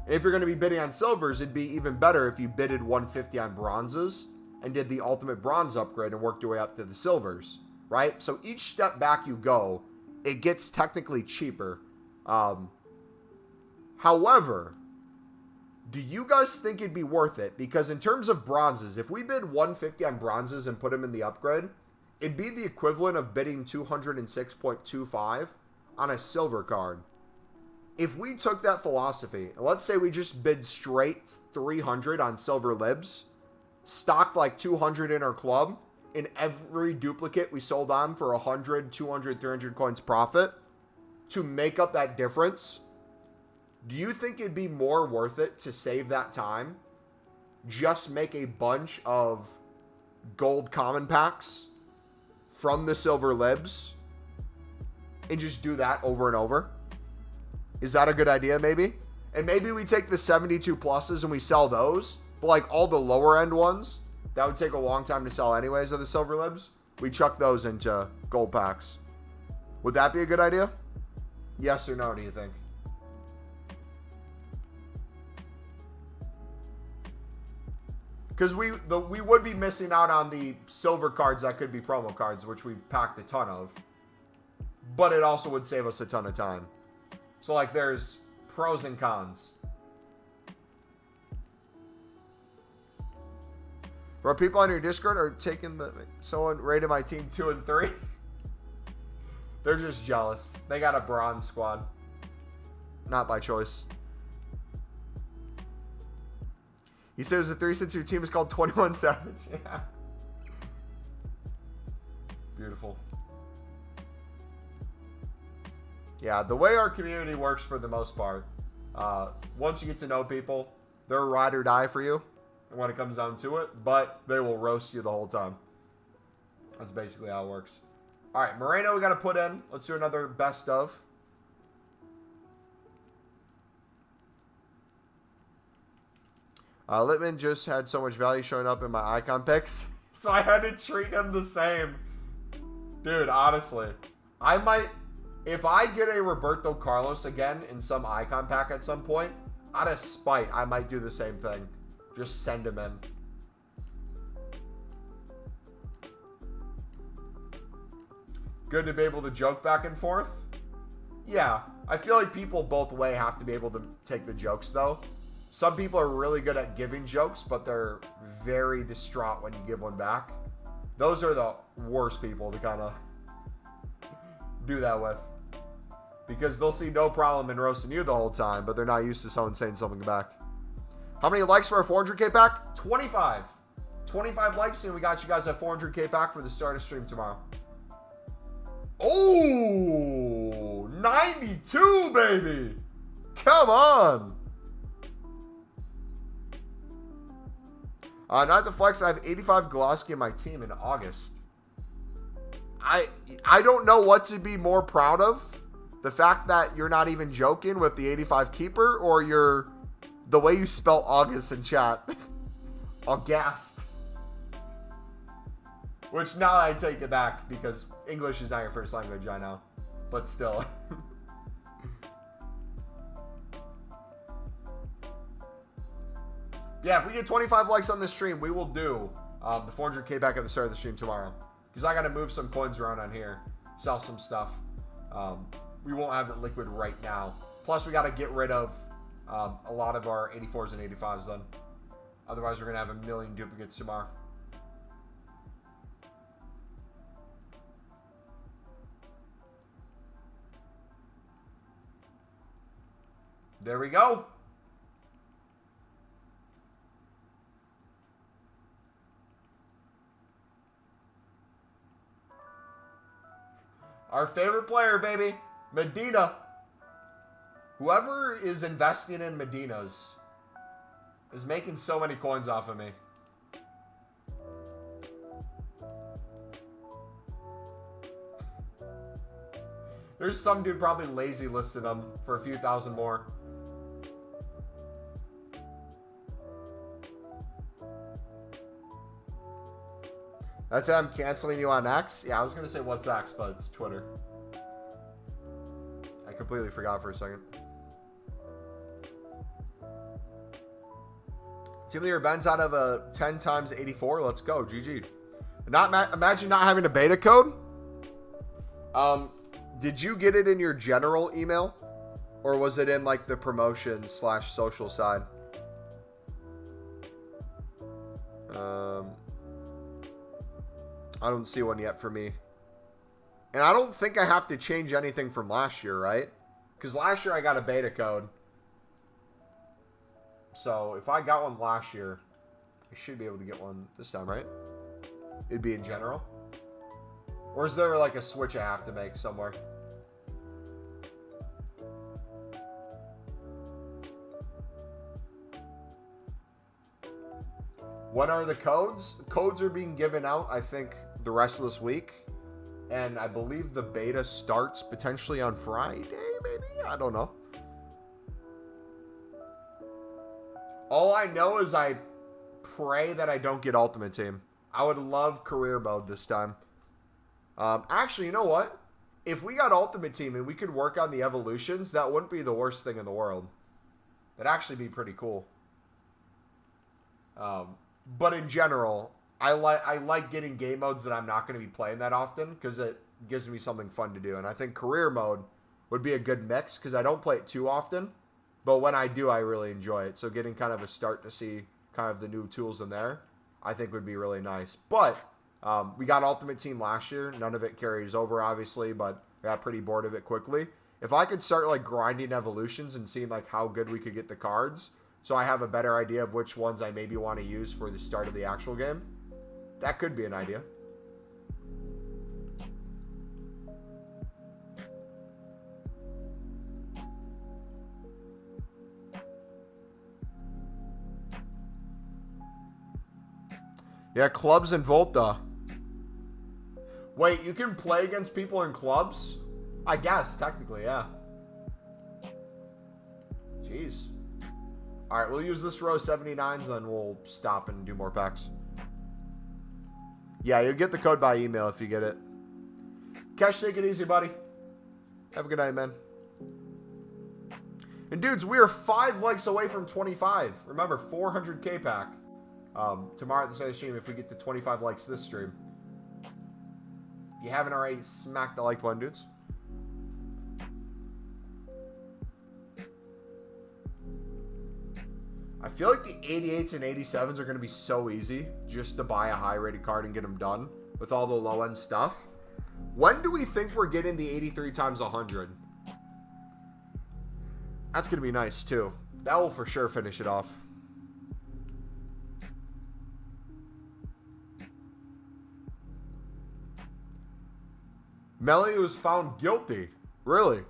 Speaker 1: And if you're going to be bidding on silvers, it'd be even better if you bidded 150 on bronzes and did the ultimate bronze upgrade and worked your way up to the silvers, right? So each step back you go, it gets technically cheaper. However, do you guys think it'd be worth it? Because in terms of bronzes, if we bid 150 on bronzes and put them in the upgrade, it'd be the equivalent of bidding 206.25 on a silver card. If we took that philosophy, and let's say we just bid straight 300 on silver libs, stocked like 200 in our club, in every duplicate we sold on for 100, 200, 300 coins profit to make up that difference, do you think it'd be more worth it to save that time, just make a bunch of gold common packs from the silver libs, and just do that over and over? Is that a good idea, maybe? And maybe we take the 72 pluses and we sell those, but like all the lower end ones, that would take a long time to sell anyways of the silver libs, we chuck those into gold packs. Would that be a good idea? Yes or no, do you think? Because we would be missing out on the silver cards that could be promo cards, which we've packed a ton of. But it also would save us a ton of time. So, like, there's pros and cons. Bro, people on your Discord are taking someone rated my team 2 and 3. They're just jealous. They got a bronze squad. Not by choice. He says the 3 since your team is called 21 Savage. Yeah. Beautiful. Yeah, the way our community works for the most part, once you get to know people, they're ride or die for you when it comes down to it, but they will roast you the whole time. That's basically how it works. All right, Moreno we got to put in. Let's do another best of. Littman just had so much value showing up in my icon picks, so I had to treat him the same. Dude, honestly, I might... If I get a Roberto Carlos again in some icon pack at some point, out of spite, I might do the same thing. Just send him in. Good to be able to joke back and forth. Yeah, I feel like people both ways have to be able to take the jokes, though. Some people are really good at giving jokes, but they're very distraught when you give one back. Those are the worst people to kind of do that with. Because they'll see no problem in roasting you the whole time, but they're not used to someone saying something back. How many likes for our 400k pack? 25. 25 likes, and we got you guys a 400k pack for the start of stream tomorrow. Oh, 92, baby. Come on. Not the flex. I have 85 Goloski in my team in August. I don't know what to be more proud of. The fact that you're not even joking with the 85 keeper, or the way you spell August in chat. August. Which now I take it back because English is not your first language, I know. But still. Yeah, if we get 25 likes on this stream, we will do the 400k back at the start of the stream tomorrow. Because I got to move some coins around on here. sell some stuff. We won't have it liquid right now. Plus, we got to get rid of a lot of our 84s and 85s then. Otherwise, we're going to have a million duplicates tomorrow. There we go. Our favorite player, baby. Medina. Whoever is investing in Medinas is making so many coins off of me. There's some dude probably lazy listed them for a few thousand more. That's it, I'm canceling you on X? Yeah, I was going to say what's X, but it's Twitter. I completely forgot for a second. Team of the Year Ben's out of a 10 times 84. Let's go. GG. Imagine not having a beta code. Did you get it in your general email? Or was it in like the promotion / social side? I don't see one yet for me. And I don't think I have to change anything from last year, right? Because last year I got a beta code. So if I got one last year, I should be able to get one this time, right? It'd be in general. Or is there like a switch I have to make somewhere? When are the codes? Codes are being given out, I think, the rest of this week. And I believe the beta starts potentially on Friday, maybe? I don't know. All I know is I pray that I don't get Ultimate Team. I would love career mode this time. Actually, you know what? If we got Ultimate Team and we could work on the evolutions, that wouldn't be the worst thing in the world. That'd actually be pretty cool. But in general, I like getting game modes that I'm not going to be playing that often because it gives me something fun to do. And I think career mode would be a good mix because I don't play it too often. But when I do, I really enjoy it. So getting kind of a start to see kind of the new tools in there, I think would be really nice. But we got Ultimate Team last year. None of it carries over, obviously, but I got pretty bored of it quickly. If I could start like grinding evolutions and seeing like how good we could get the cards, so I have a better idea of which ones I maybe want to use for the start of the actual game, that could be an idea. Yeah, clubs and Volta. Wait, you can play against people in clubs? I guess, technically, yeah. Jeez. Alright, we'll use this row 79s, then we'll stop and do more packs. Yeah, you'll get the code by email if you get it. Cash, take it easy, buddy. Have a good night, man. And dudes, we are 5 likes away from 25. Remember, 400k pack. Tomorrow at the same stream if we get to 25 likes this stream. If you haven't already, smack the like button, dudes. I feel like the 88s and 87s are going to be so easy just to buy a high-rated card and get them done with all the low-end stuff. When do we think we're getting the 83 times 100? That's going to be nice, too. That will for sure finish it off. Melly was found guilty. Really?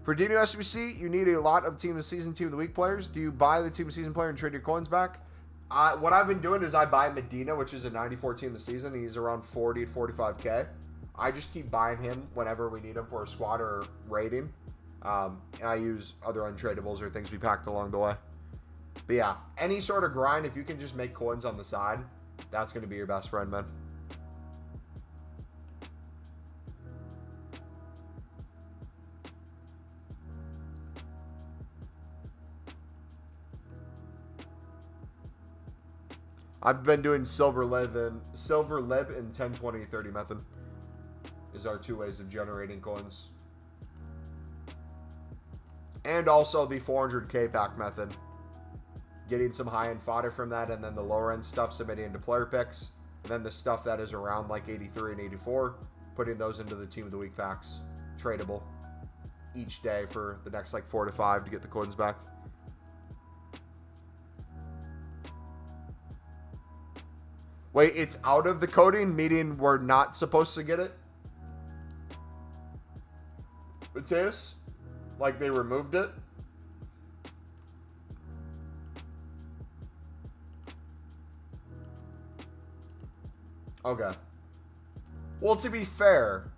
Speaker 1: For Dino SBC, you need a lot of Team of the Season, Team of the Week players. Do you buy the Team of the Season player and trade your coins back? What I've been doing is I buy Medina, which is a 94 Team of the Season. He's around 40 to 45k. I just keep buying him whenever we need him for a squad or rating. And I use other untradables or things we packed along the way. But yeah, any sort of grind, if you can just make coins on the side, that's going to be your best friend, man. I've been doing silver lib and 10, 20, 30 method is our two ways of generating coins. And also the 400k pack method. Getting some high-end fodder from that, and then the lower-end stuff submitting into player picks. And then the stuff that is around like 83 and 84, putting those into the Team of the Week packs. Tradable each day for the next like 4 to 5 to get the coins back. Wait, it's out of the coding, meaning we're not supposed to get it? Mateus? Like they removed it? Okay. Well, to be fair,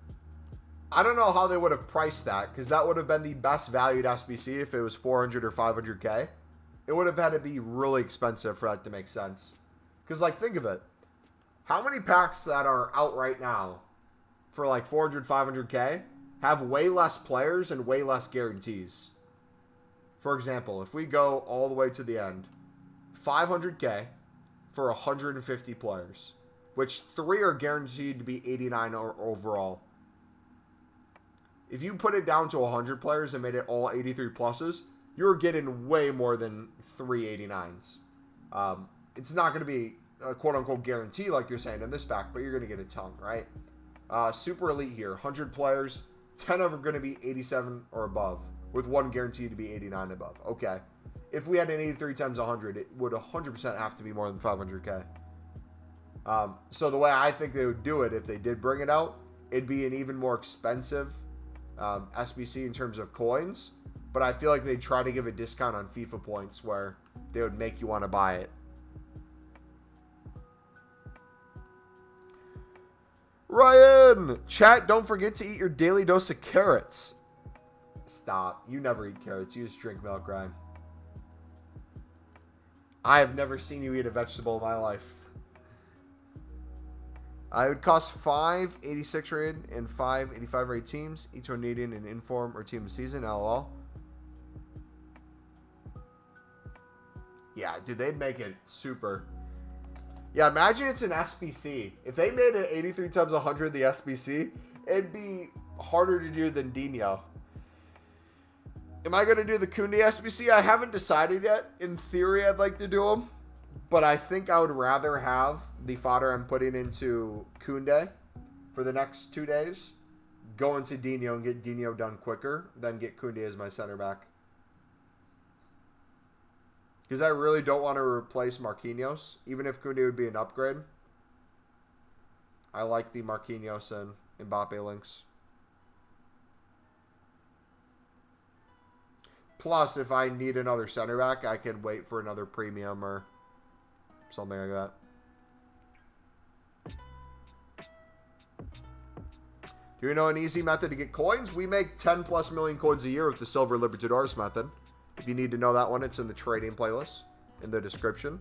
Speaker 1: I don't know how they would have priced that, because that would have been the best valued SBC if it was 400 or 500k. It would have had to be really expensive for that to make sense. Because, like, think of it. How many packs that are out right now for, like, 400, 500k have way less players and way less guarantees? For example, if we go all the way to the end, 500k for 150 players, which 3 are guaranteed to be 89 overall. If you put it down to 100 players and made it all 83 pluses, you're getting way more than 3 89s. It's not going to be a quote-unquote guarantee like you're saying in this pack, but you're going to get a ton, right? Super Elite here, 100 players, 10 of them are going to be 87 or above, with 1 guaranteed to be 89 above. Okay. If we had an 83 times 100, it would 100% have to be more than 500k. So the way I think they would do it, if they did bring it out, it'd be an even more expensive SBC in terms of coins. But I feel like they'd try to give a discount on FIFA points where they would make you want to buy it. Ryan! Chat, don't forget to eat your daily dose of carrots. Stop. You never eat carrots. You just drink milk, Ryan. I have never seen you eat a vegetable in my life. It would cost 5 86 rated and 5 85 rated teams, each one needing an inform or team of the season. LOL. Yeah, dude, they'd make it super. Yeah, imagine it's an SBC. If they made it 83 times 100 the SBC, it'd be harder to do than Dino. Am I going to do the Koundé SBC? I haven't decided yet. In theory, I'd like to do them. But I think I would rather have the fodder I'm putting into Koundé for the next 2 days, go into Dino and get Dino done quicker, than get Koundé as my center back. Because I really don't want to replace Marquinhos, even if Koundé would be an upgrade. I like the Marquinhos and Mbappe links. Plus, if I need another center back, I can wait for another premium or something like that. Do you know an easy method to get coins? We make 10 plus million coins a year with the Silver Libertadores method. If you need to know that one, it's in the trading playlist in the description.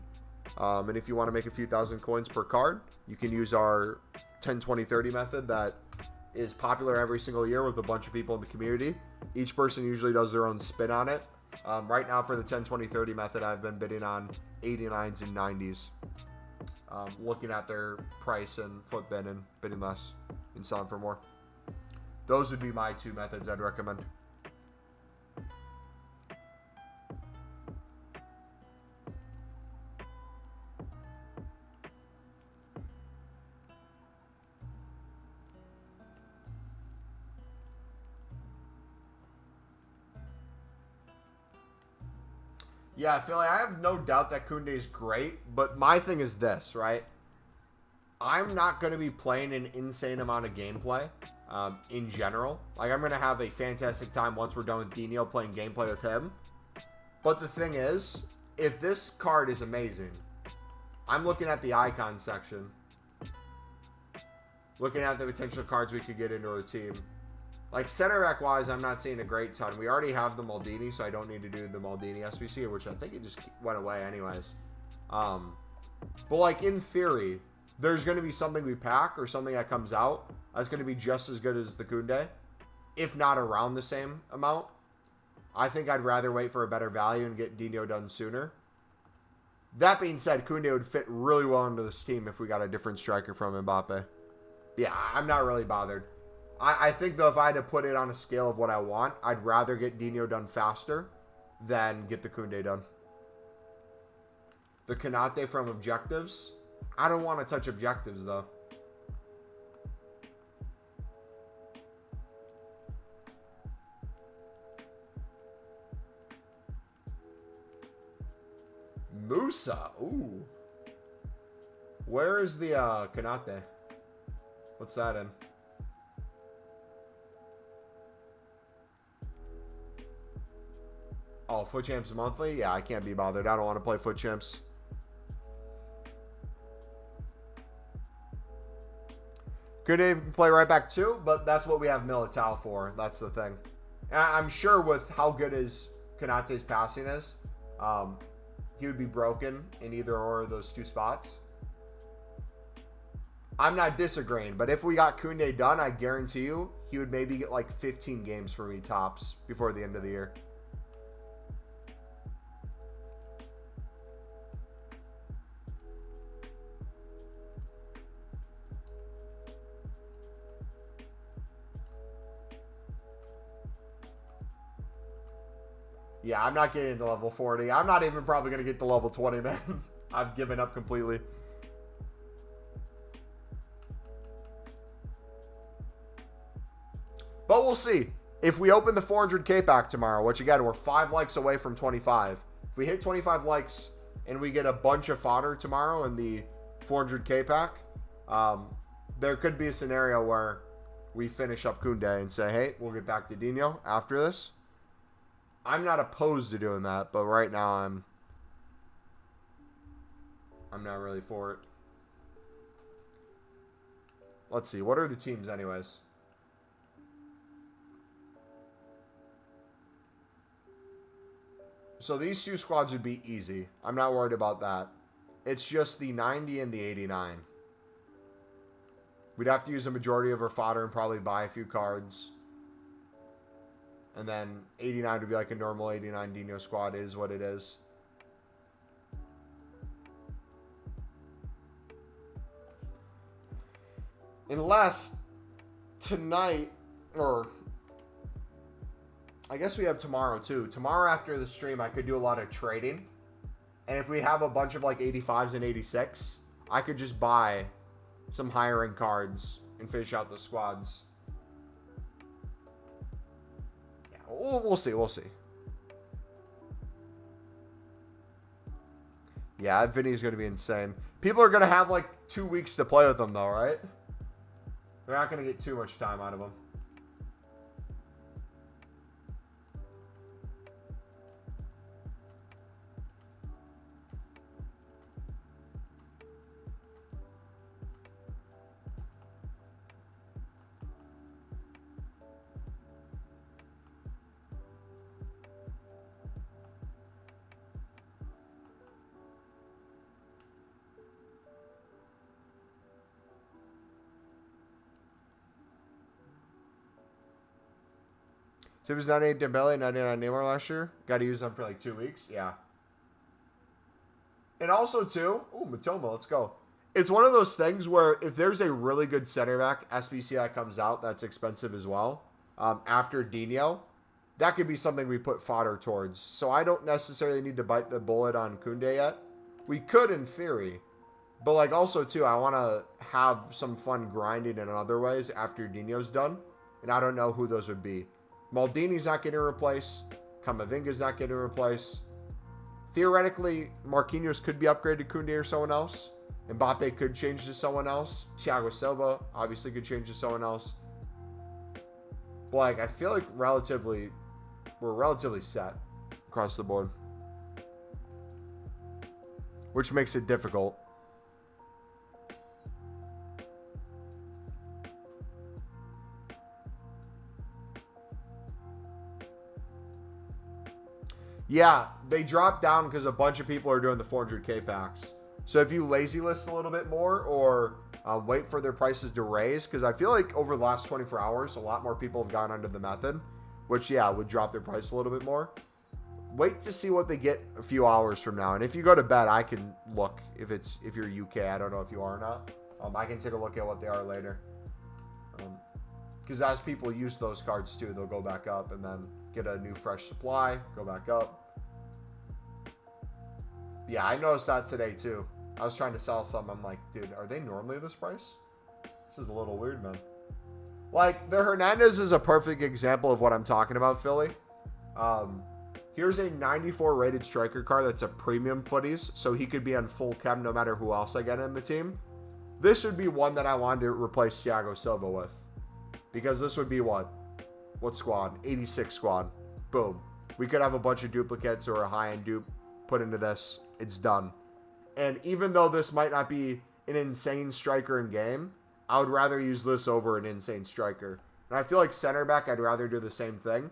Speaker 1: And if you want to make a few thousand coins per card, you can use our 10, 20, 30 method that is popular every single year with a bunch of people in the community. Each person usually does their own spin on it. Right now for the 10, 20, 30 method, I've been bidding on 89s and 90s. Looking at their price and flip bin and bidding less and selling for more. Those would be my 2 methods I'd recommend. Yeah, Philly, I have no doubt that Koundé is great, but my thing is this, right? I'm not going to be playing an insane amount of gameplay in general. Like, I'm going to have a fantastic time once we're done with Dino playing gameplay with him. But the thing is, if this card is amazing, I'm looking at the icon section, looking at the potential cards we could get into our team. Like, center back wise, I'm not seeing a great ton. We already have the Maldini, so I don't need to do the Maldini SBC, which I think it just went away anyways. But, like, in theory, there's going to be something we pack or something that comes out that's going to be just as good as the Koundé, if not around the same amount. I think I'd rather wait for a better value and get Dino done sooner. That being said, Koundé would fit really well into this team if we got a different striker from Mbappe. Yeah, I'm not really bothered. I think, though, if I had to put it on a scale of what I want, I'd rather get Dino done faster than get the Koundé done. The Konate from objectives. I don't want to touch objectives, though. Musa. Ooh. Where is the Konate? What's that in? Oh, Foot Champs monthly? Yeah, I can't be bothered. I don't want to play Foot Champs. Could even play right back too, but that's what we have Militao for. That's the thing. And I'm sure with how good his Konate's passing is, he would be broken in either or of those two spots. I'm not disagreeing, but if we got Koundé done, I guarantee you he would maybe get like 15 games for me tops before the end of the year. Yeah, I'm not getting to level 40. I'm not even probably going to get to level 20, man. I've given up completely. But we'll see. If we open the 400k pack tomorrow, which again, we're 5 likes away from 25. If we hit 25 likes and we get a bunch of fodder tomorrow in the 400k pack, there could be a scenario where we finish up Koundé and say, hey, we'll get back to Dino after this. I'm not opposed to doing that, but right now I'm not really for it. Let's see. What are the teams anyways? So these two squads would be easy. I'm not worried about that. It's just the 90 and the 89. We'd have to use a majority of our fodder and probably buy a few cards. And then 89 would be like a normal 89 Dino squad. It is what it is. Unless tonight, or I guess we have tomorrow too. Tomorrow after the stream, I could do a lot of trading. And if we have a bunch of like 85s and 86, I could just buy some higher end cards and finish out the squads. We'll see. We'll see. Yeah, Vinny's going to be insane. People are going to have like 2 weeks to play with them though, right? They're not going to get too much time out of them. So it was 98 Dembele, 99 Neymar last year. Got to use them for like 2 weeks. Yeah. And also, too, ooh, Matoma, let's go. It's one of those things where if there's a really good center back, SBC that comes out, that's expensive as well, after Dino, that could be something we put fodder towards. So I don't necessarily need to bite the bullet on Koundé yet. We could in theory. But like also, too, I want to have some fun grinding in other ways after Dino's done. And I don't know who those would be. Maldini's not getting replaced. Camavinga's not getting replaced. Theoretically, Marquinhos could be upgraded to Koundé or someone else. Mbappe could change to someone else. Thiago Silva obviously could change to someone else. But like, I feel like we're relatively set across the board. Which makes it difficult. Yeah, they dropped down because a bunch of people are doing the 400k packs. So if you lazy list a little bit more or wait for their prices to raise, because I feel like over the last 24 hours, a lot more people have gone under the method, which, yeah, would drop their price a little bit more. wait to see what they get a few hours from now. And if you go to bed, I can look if you're UK. I don't know if you are or not. I can take a look at what they are later. Because as people use those cards too, they'll go back up and then get a new fresh supply, go back up. Yeah, I noticed that today too. I was trying to sell some. I'm like, dude, are they normally this price? This is a little weird, man. Like, the Hernandez is a perfect example of what I'm talking about, Philly. Here's a 94 rated striker card that's a premium footies, so he could be on full chem no matter who else I get in the team. This would be one that I wanted to replace Thiago Silva with. Because this would be what squad? 86 squad. Boom. We could have a bunch of duplicates or a high-end dupe put into this. It's done. And even though this might not be an insane striker in game, I would rather use this over an insane striker. And I feel like center back, I'd rather do the same thing.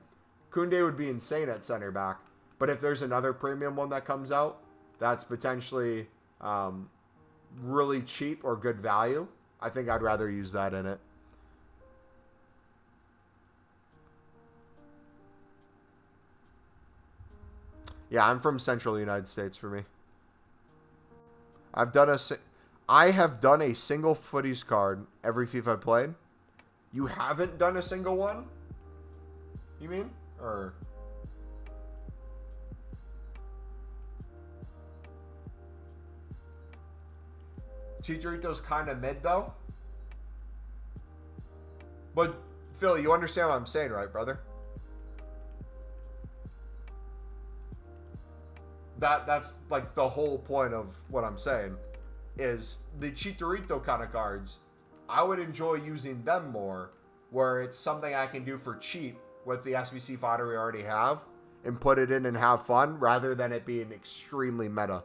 Speaker 1: Koundé would be insane at center back. But if there's another premium one that comes out that's potentially really cheap or good value, I think I'd rather use that in it. Yeah, I'm from Central United States for me. I have done a single footies card every FIFA I played. You haven't done a single one? You mean? Or Chicharito's kind of mid though. But Phil, you understand what I'm saying, right, brother? That's like the whole point of what I'm saying is the Chicharito kind of cards. I would enjoy using them more, where it's something I can do for cheap with the SBC fodder we already have and put it in and have fun, rather than it being extremely meta.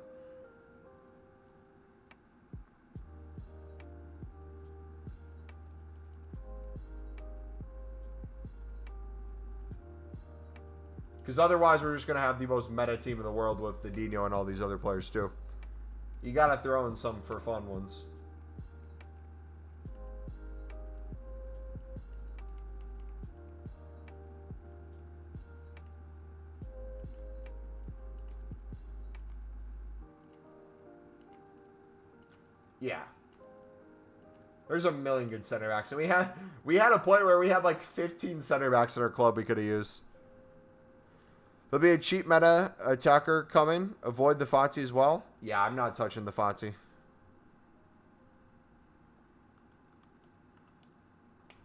Speaker 1: Because otherwise, we're just going to have the most meta team in the world with the Dino and all these other players, too. You got to throw in some for fun ones. Yeah. There's a million good center backs. And we had a point where we had like 15 center backs in our club we could have used. There'll be a cheap meta attacker coming. Avoid the Fati as well. Yeah, I'm not touching the Fati.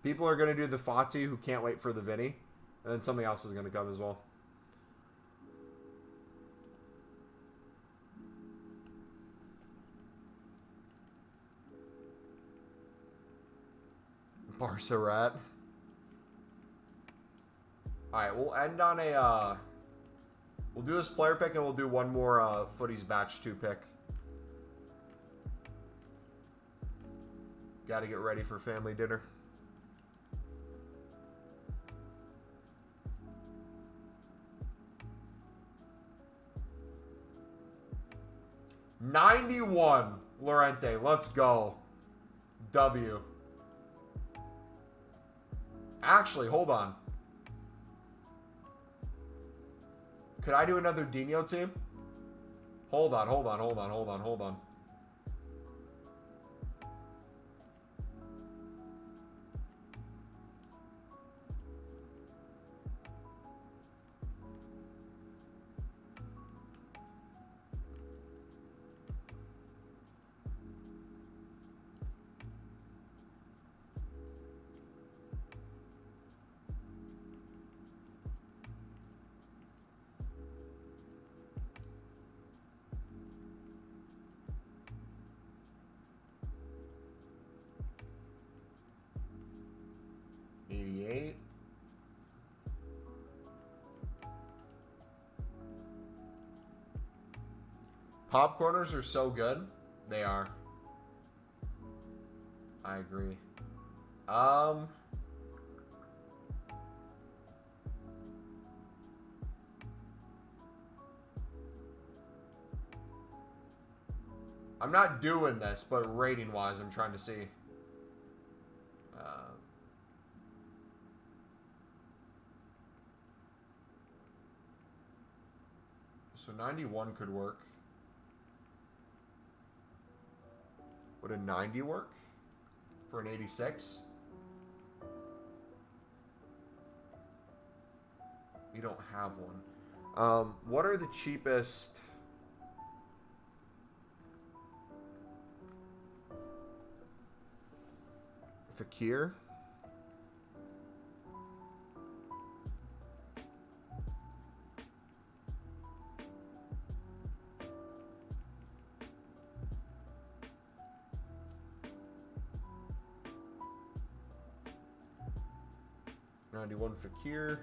Speaker 1: People are going to do the Fati who can't wait for the Vinny. And then something else is going to come as well. Barca rat. Alright, we'll end on a... We'll do this player pick and we'll do one more footies batch 2 pick. Got to get ready for family dinner. $91 Llorente. Let's go. W. Actually, hold on. Could I do another Dino team? Hold on. Pop corners are so good. They are. I agree. I'm not doing this, but rating-wise, I'm trying to see. So 91 could work. Would a 90 work for an 86? We don't have one. What are the cheapest? Fakir. $91 Fakir.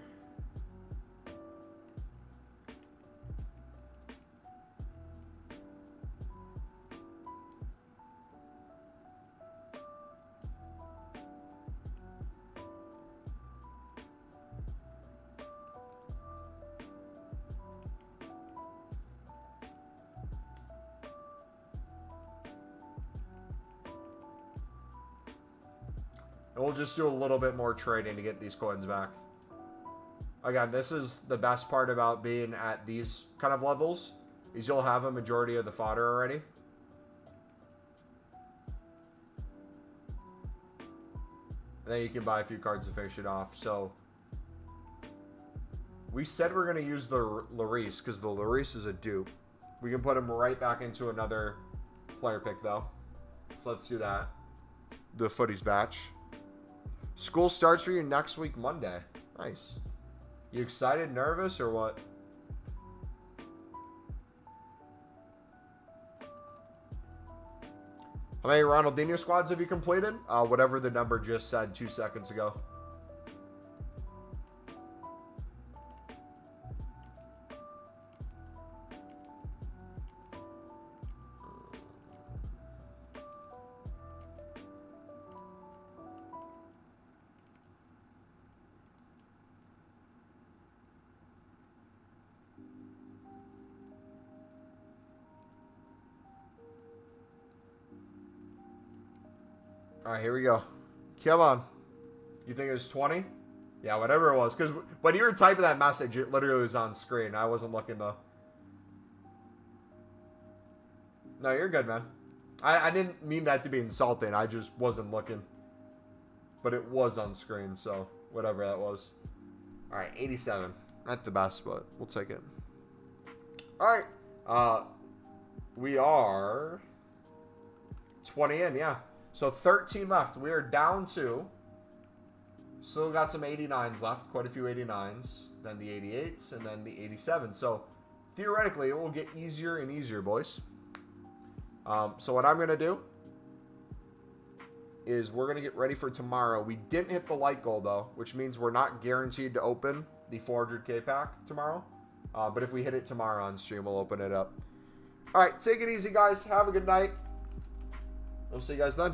Speaker 1: And we'll just do a little bit more trading to get these coins back. Again, this is the best part about being at these kind of levels, is you'll have a majority of the fodder already. And then you can buy a few cards to finish it off. So we said we're going to use the Lloris because the Lloris is a dupe. We can put him right back into another player pick, though. So let's do that. The footies batch. School starts for you next week, Monday. Nice. You excited, nervous, or what? How many Ronaldinho squads have you completed? Whatever the number just said 2 seconds ago. All right, here we go. Come on. You think it was 20? Yeah, whatever it was. Because when you were typing that message, it literally was on screen. I wasn't looking, though. No, you're good, man. I didn't mean that to be insulting. I just wasn't looking. But it was on screen, so whatever that was. All right, 87. Not the best, but we'll take it. All right. We are 20 in, yeah. So 13 left. We are down to. Still got some 89s left. Quite a few 89s. Then the 88s. And then the 87s. So theoretically, it will get easier and easier, boys. So what I'm going to do is we're going to get ready for tomorrow. We didn't hit the light goal, though. Which means we're not guaranteed to open the 400k pack tomorrow. But if we hit it tomorrow on stream, we'll open it up. All right. Take it easy, guys. Have a good night. We'll see you guys then.